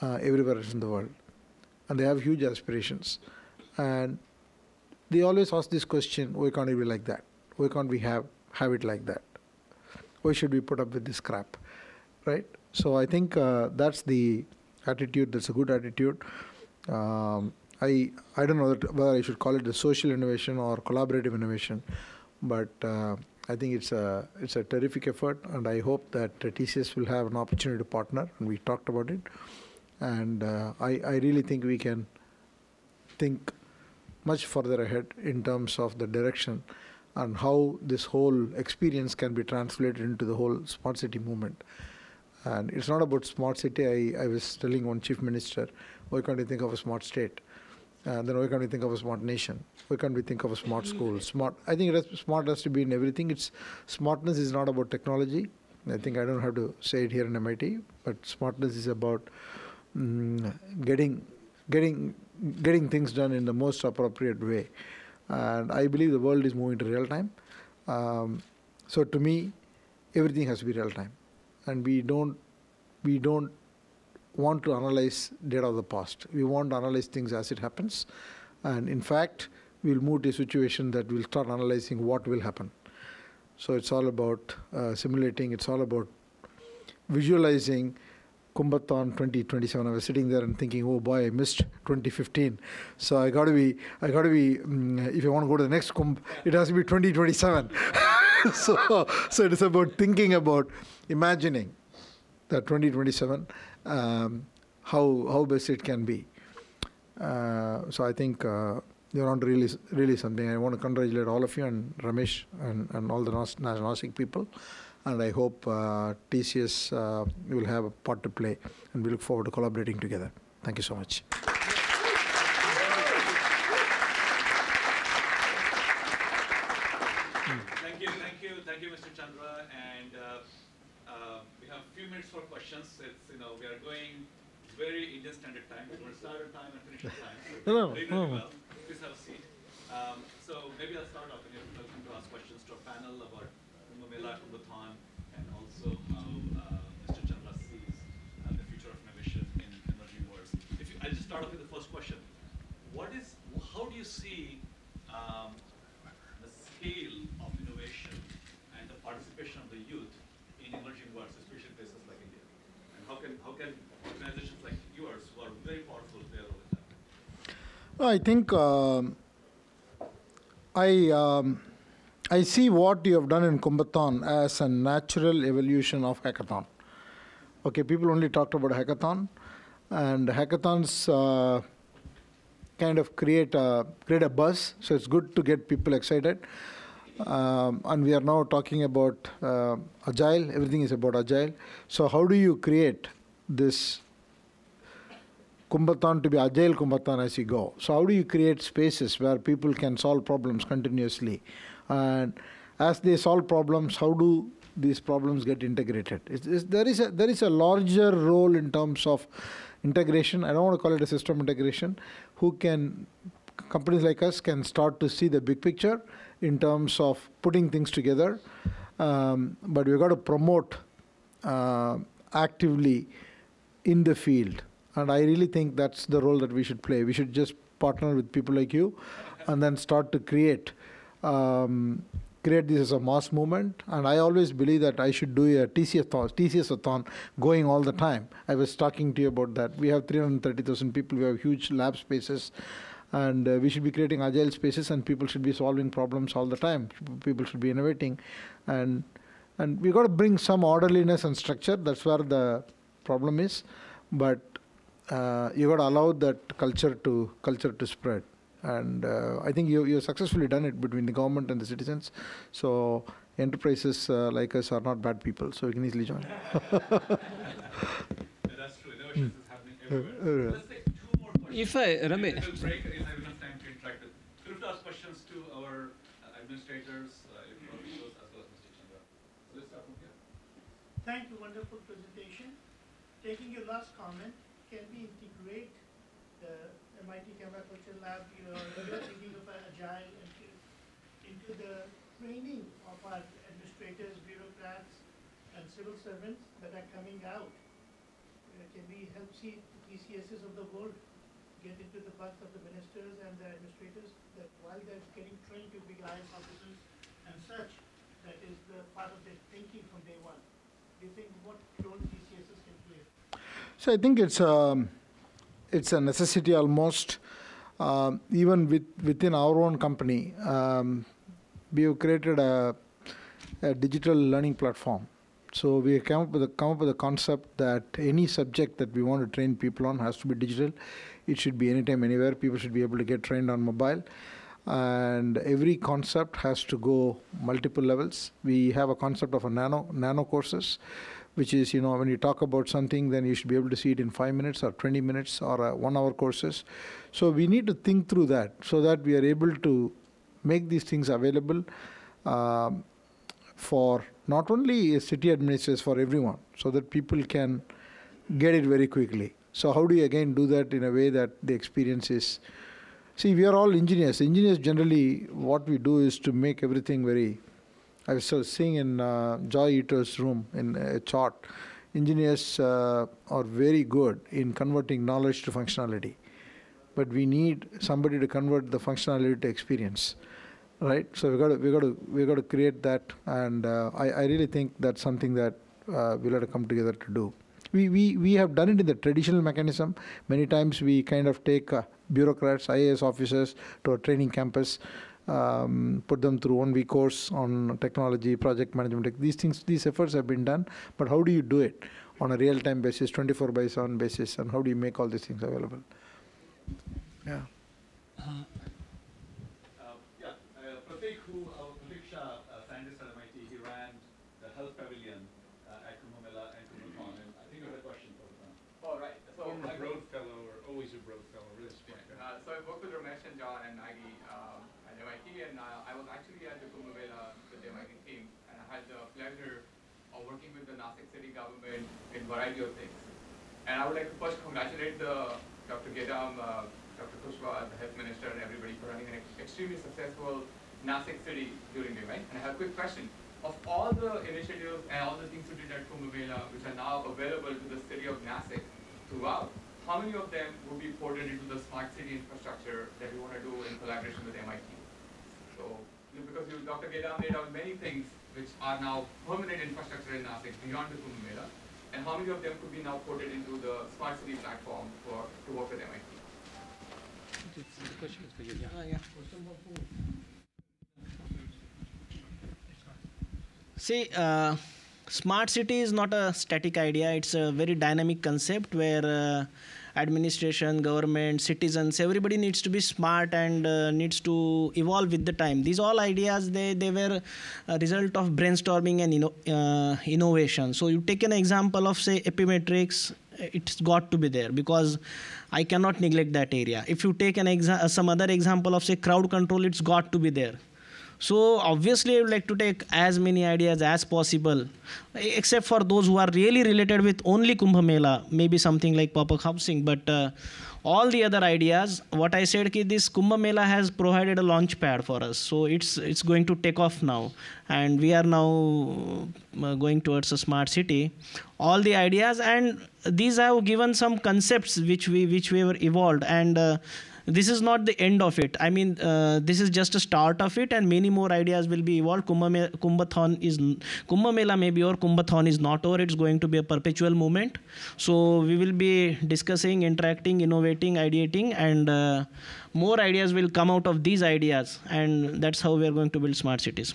everywhere else in the world, and they have huge aspirations. And they always ask this question: why can't it be like that? Why can't we have it like that? Why should we put up with this crap, right? So I think that's the attitude. That's a good attitude. I don't know whether I should call it a social innovation or collaborative innovation, but I think it's a terrific effort, and I hope that TCS will have an opportunity to partner, and we talked about it. And I really think we can think much further ahead in terms of the direction and how this whole experience can be translated into the whole smart city movement. And it's not about smart city. I was telling one chief minister, why can't we think of a smart state? Then why can't we think of a smart nation? Why can't we think of a smart school? I think smart has to be in everything. Smartness is not about technology. I think I don't have to say it here in MIT, but smartness is about getting things done in the most appropriate way. And I believe the world is moving to real time. So to me, everything has to be real time. And we don't want to analyze data of the past. We want to analyze things as it happens. And in fact, we'll move to a situation that we'll start analyzing what will happen. So it's all about simulating. It's all about visualizing Kumbhathon 2027. I was sitting there and thinking, oh boy, I missed 2015. So I got to be. If you want to go to the next Kumbh, it has to be 2027. So it is about thinking about imagining that 2027, how best it can be. So I think you're on really something. I want to congratulate all of you and Ramesh and all the Nashik people. And I hope TCS will have a part to play, and we look forward to collaborating together. Thank you so much. Thank you, Mr. Chandra. And we have a few minutes for questions. We are going very Indian Standard Time. We're going to start on time and finish on time. So very well. Please have a seat. So maybe I'll start off, and you're welcome to ask questions to our panel about Kumbhathon, and also how Mr. Chandra sees the future of innovation in emerging worlds. I'll just start off with the first question. How do you see the scale of innovation and the participation of the youth in emerging worlds, especially places like India? And how can organizations like yours, who are very powerful, play a role in that? Well, I think I see what you have done in Kumbhathon as a natural evolution of hackathon. Okay, people only talked about hackathon, and hackathons kind of create a buzz. So it's good to get people excited. And we are now talking about agile. Everything is about agile. So how do you create this Kumbhathon to be agile Kumbhathon as you go? So how do you create spaces where people can solve problems continuously? And as they solve problems, how do these problems get integrated? There is a larger role in terms of integration. I don't want to call it a system integration. Companies like us can start to see the big picture in terms of putting things together. But we've got to promote actively in the field. And I really think that's the role that we should play. We should just partner with people like you and then start to create this as a mass movement. And I always believe that I should do a TCS-a-thon going all the time. I was talking to you about that. We have 330,000 people. We have huge lab spaces. And we should be creating agile spaces, and people should be solving problems all the time. People should be innovating. And we've got to bring some orderliness and structure. That's where the problem is. But you've got to allow that culture to spread. And I think you've successfully done it between the government and the citizens. So enterprises like us are not bad people, so we can easily join. That's true. Innovation is happening everywhere. Let's take 2 more questions. If I, Ramesh. We'll break. We'll have enough time to interact with. We'll have to ask questions to our administrators, officials, as well as Mr. Chandra. So let's start from here. Thank you. Wonderful presentation. Taking your last comment, can we integrate the MIT Camera Culture Lab, you're thinking of agile into the training of our administrators, bureaucrats, and civil servants that are coming out? Can we help see the TCSs of the world get into the butts of the ministers and the administrators, that while they're getting trained to be IAS officers and such, that is the part of their thinking from day one? Do you think what role TCSs can play? So I think it's a necessity almost. Even within our own company, we have created a digital learning platform. So we come up with a concept that any subject that we want to train people on has to be digital. It should be anytime, anywhere. People should be able to get trained on mobile. And every concept has to go multiple levels. We have a concept of a nano courses, which is, when you talk about something, then you should be able to see it in 5 minutes or 20 minutes or 1-hour courses. So we need to think through that so that we are able to make these things available for not only city administrators, for everyone, so that people can get it very quickly. So how do you again do that in a way that the experience is... See, we are all engineers. Engineers generally, what we do is to make everything very... I was seeing in Joy Ito's room in a chart, engineers are very good in converting knowledge to functionality. But we need somebody to convert the functionality to experience, right? So we got to create that, and I really think that's something that we'll have to come together to do. We have done it in the traditional mechanism. Many times we kind of take bureaucrats, IAS officers to a training campus, put them through 1-week course on technology, project management. These efforts have been done, but how do you do it on a real-time basis, 24/7 basis, and how do you make all these things available? Yeah. Pratik Shah, scientist at MIT, he ran the health pavilion at Kumbhathon and Kumbhathon, and I think you had a question for him. Oh, right. So former Broad Fellow, or always a Broad Fellow, really strong. So I worked with Ramesh and John and Maggie at MIT, and I was actually at the Kumbhathon with the MIT team, and I had the pleasure of working with the Nashik city government in a variety of things. And I would like to first congratulate Dr. Gedam, Dr. Kushwa, the health minister, and everybody for running an extremely successful Nashik city during the event. And I have a quick question. Of all the initiatives and all the things you did at Kumbh Mela, which are now available to the city of Nashik throughout, how many of them would be ported into the smart city infrastructure that you want to do in collaboration with MIT? So, because Dr. Gedam laid out many things which are now permanent infrastructure in Nashik beyond the Kumbh Mela, and how many of them could be now ported into the smart city platform to work with MIT? The question is for you. See, smart city is not a static idea. It's a very dynamic concept where administration, government, citizens, everybody needs to be smart and needs to evolve with the time. These all ideas, they were a result of brainstorming and innovation. So you take an example of, say, epimetrics, it's got to be there because I cannot neglect that area. If you take some other example of, say, crowd control, it's got to be there. So obviously I would like to take as many ideas as possible, except for those who are really related with only Kumbh Mela, maybe something like pop-up housing. But all the other ideas, what I said, this Kumbh Mela has provided a launch pad for us. So it's going to take off now. And we are now going towards a smart city. All the ideas, and these have given some concepts which we were evolved. And this is not the end of it. I mean, this is just a start of it, and many more ideas will be evolved. Kumbh Mela maybe, or Kumbhathon is not over. It's going to be a perpetual movement. So we will be discussing, interacting, innovating, ideating, and more ideas will come out of these ideas. And that's how we are going to build smart cities.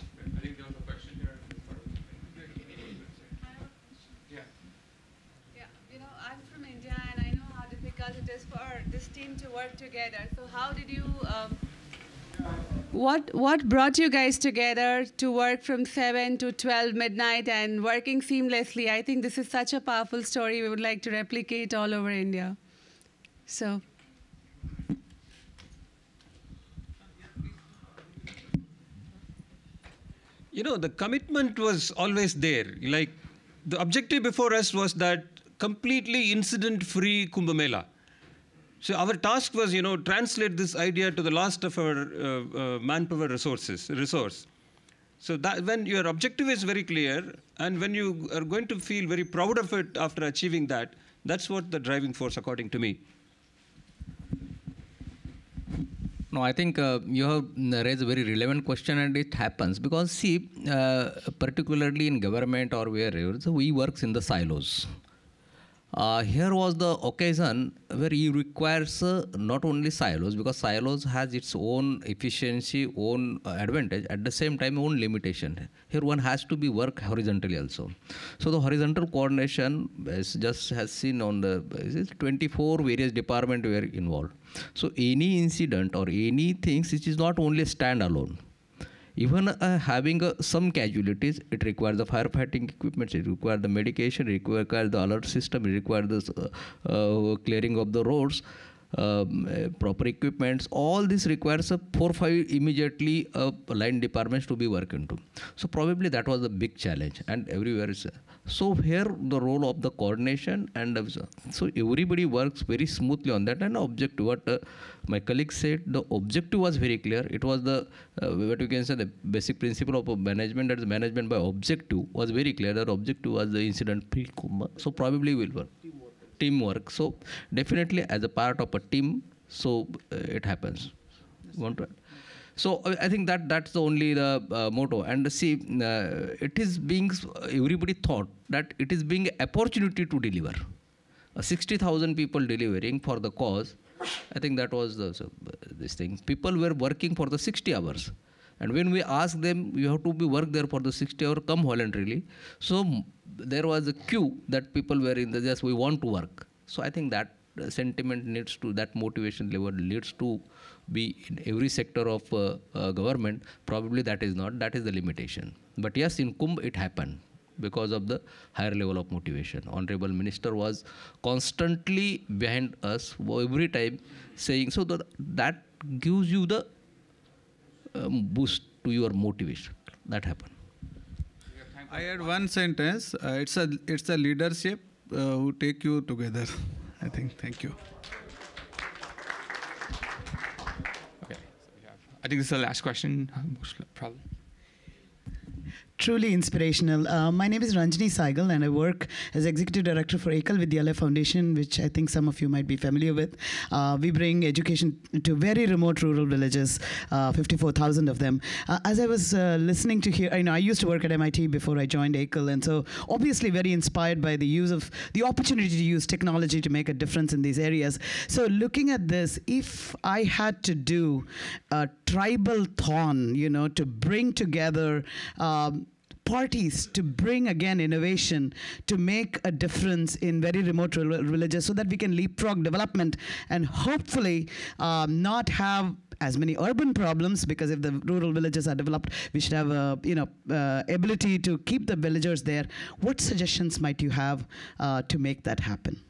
Work together. So how did you, what brought you guys together to work from 7 to 12 midnight and working seamlessly? I think this is such a powerful story we would like to replicate all over India. So. You know, the commitment was always there. Like, the objective before us was that completely incident-free Kumbh Mela. So our task was, translate this idea to the last of our manpower resource. So that when your objective is very clear, and when you are going to feel very proud of it after achieving that, that's what the driving force, according to me. No, I think you have raised a very relevant question, and it happens because, see, particularly in government or wherever, so we work in the silos. Here was the occasion where you requires not only silos, because silos has its own efficiency, own advantage, at the same time own limitation. Here one has to be work horizontally also. So the horizontal coordination is just has seen on the 24 various departments were involved. So any incident or anything which is not only standalone. Even having some casualties, it requires the firefighting equipment, it requires the medication, it requires the alert system, it requires the clearing of the roads, proper equipments. All this requires 4 or 5 immediately line departments to be worked into. So probably that was a big challenge, and everywhere is. So here the role of the coordination, and so everybody works very smoothly on that. And objective, what my colleague said, the objective was very clear. It was the what you can say the basic principle of management, that is management by objective, was very clear. That objective was the incident pre-Kumbh. So probably will work. Teamwork. So definitely as a part of a team, so it happens. So I think that's the only the motto. And see, it is being, everybody thought that it is being an opportunity to deliver. 60,000 people delivering for the cause. I think that was this thing. People were working for the 60 hours. And when we asked them, you have to be work there for the 60 hours, come voluntarily. So there was a queue that people were in the just, we want to work. So I think that sentiment needs to, that motivation level needs to be in every sector of government. Probably that is not, that is the limitation. But yes, in Kumbh it happened because of the higher level of motivation. Honorable Minister was constantly behind us every time saying, so that gives you the boost to your motivation. That happened. I had one sentence. It's a leadership who take you together. I think. Thank you. Okay. I think this is the last question, probably. Truly inspirational. My name is Ranjini Saigal, and I work as Executive Director for Ekal Vidyalaya Foundation, which I think some of you might be familiar with. We bring education to very remote rural villages, 54,000 of them. As I was listening to here, I used to work at MIT before I joined Ekal, and so obviously very inspired by the use of the opportunity to use technology to make a difference in these areas. So looking at this, if I had to do a tribal thon, to bring together parties to bring again innovation to make a difference in very remote rural villages so that we can leapfrog development and hopefully not have as many urban problems, because if the rural villages are developed, we should have ability to keep the villagers there. What suggestions might you have to make that happen?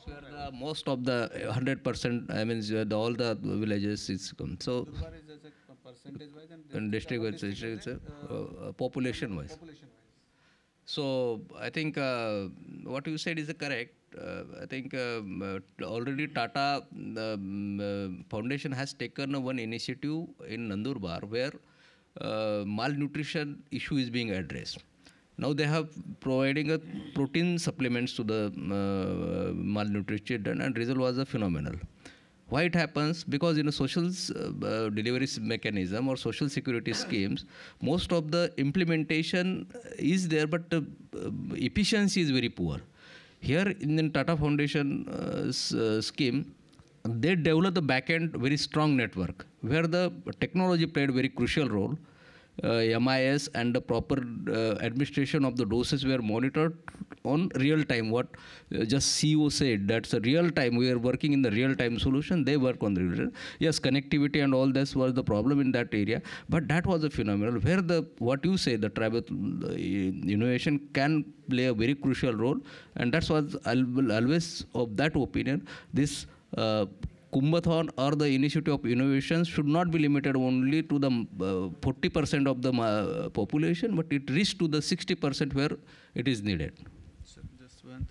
Where the most of the 100%, I mean, all the villages is so. And district it's population wise. So I think what you said is correct. I think already Tata Foundation has taken one initiative in Nandurbar where malnutrition issue is being addressed. Now they have providing a protein supplements to the malnourished children, and result was phenomenal. Why it happens? Because in a social delivery mechanism or social security schemes, most of the implementation is there, but the efficiency is very poor. Here in the Tata Foundation scheme, they developed the back-end very strong network where the technology played a very crucial role. MIS and the proper administration of the doses were monitored on real time. What just CEO said, that's a real time. We are working in the real time solution. They work on the real time. Yes, connectivity and all this was the problem in that area, but that was a phenomenal where the what you say, the tribal innovation can play a very crucial role, and that's what I will always of that opinion. This Kumbhathon or the initiative of innovation should not be limited only to the 40% of the population, but it reached to the 60% where it is needed. Just one.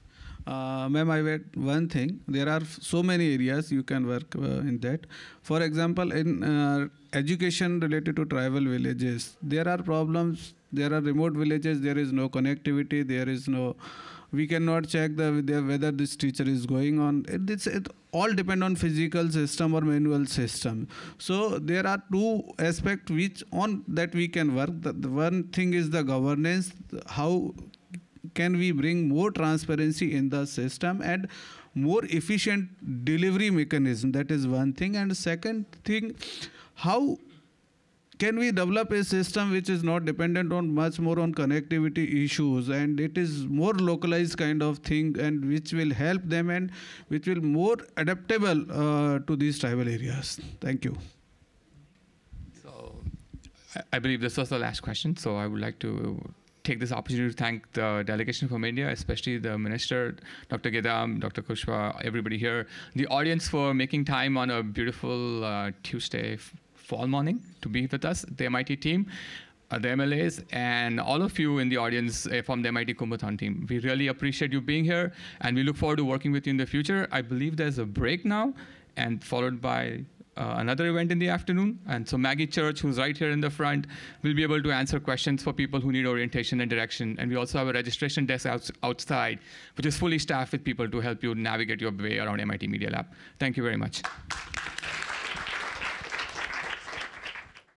Ma'am, I read one thing. There are so many areas you can work in that. For example, in education related to tribal villages, there are problems. There are remote villages. There is no connectivity. There is no. We cannot check whether this teacher is going on. It all depend on physical system or manual system. So there are two aspects which on that we can work. The one thing is the governance. How can we bring more transparency in the system and more efficient delivery mechanism? That is one thing. And second thing, how can we develop a system which is not dependent on much more on connectivity issues, and it is more localized kind of thing, and which will help them and which will more adaptable to these tribal areas? Thank you. So I believe this was the last question. So I would like to take this opportunity to thank the delegation from India, especially the Minister, Dr. Gedam, Dr. Kushwa, everybody here, the audience for making time on a beautiful Tuesday fall morning to be with us, the MIT team, the MLAs, and all of you in the audience from the MIT Kumbhathon team. We really appreciate you being here, and we look forward to working with you in the future. I believe there's a break now, and followed by another event in the afternoon. And so Maggie Church, who's right here in the front, will be able to answer questions for people who need orientation and direction. And we also have a registration desk outside, which is fully staffed with people to help you navigate your way around MIT Media Lab. Thank you very much.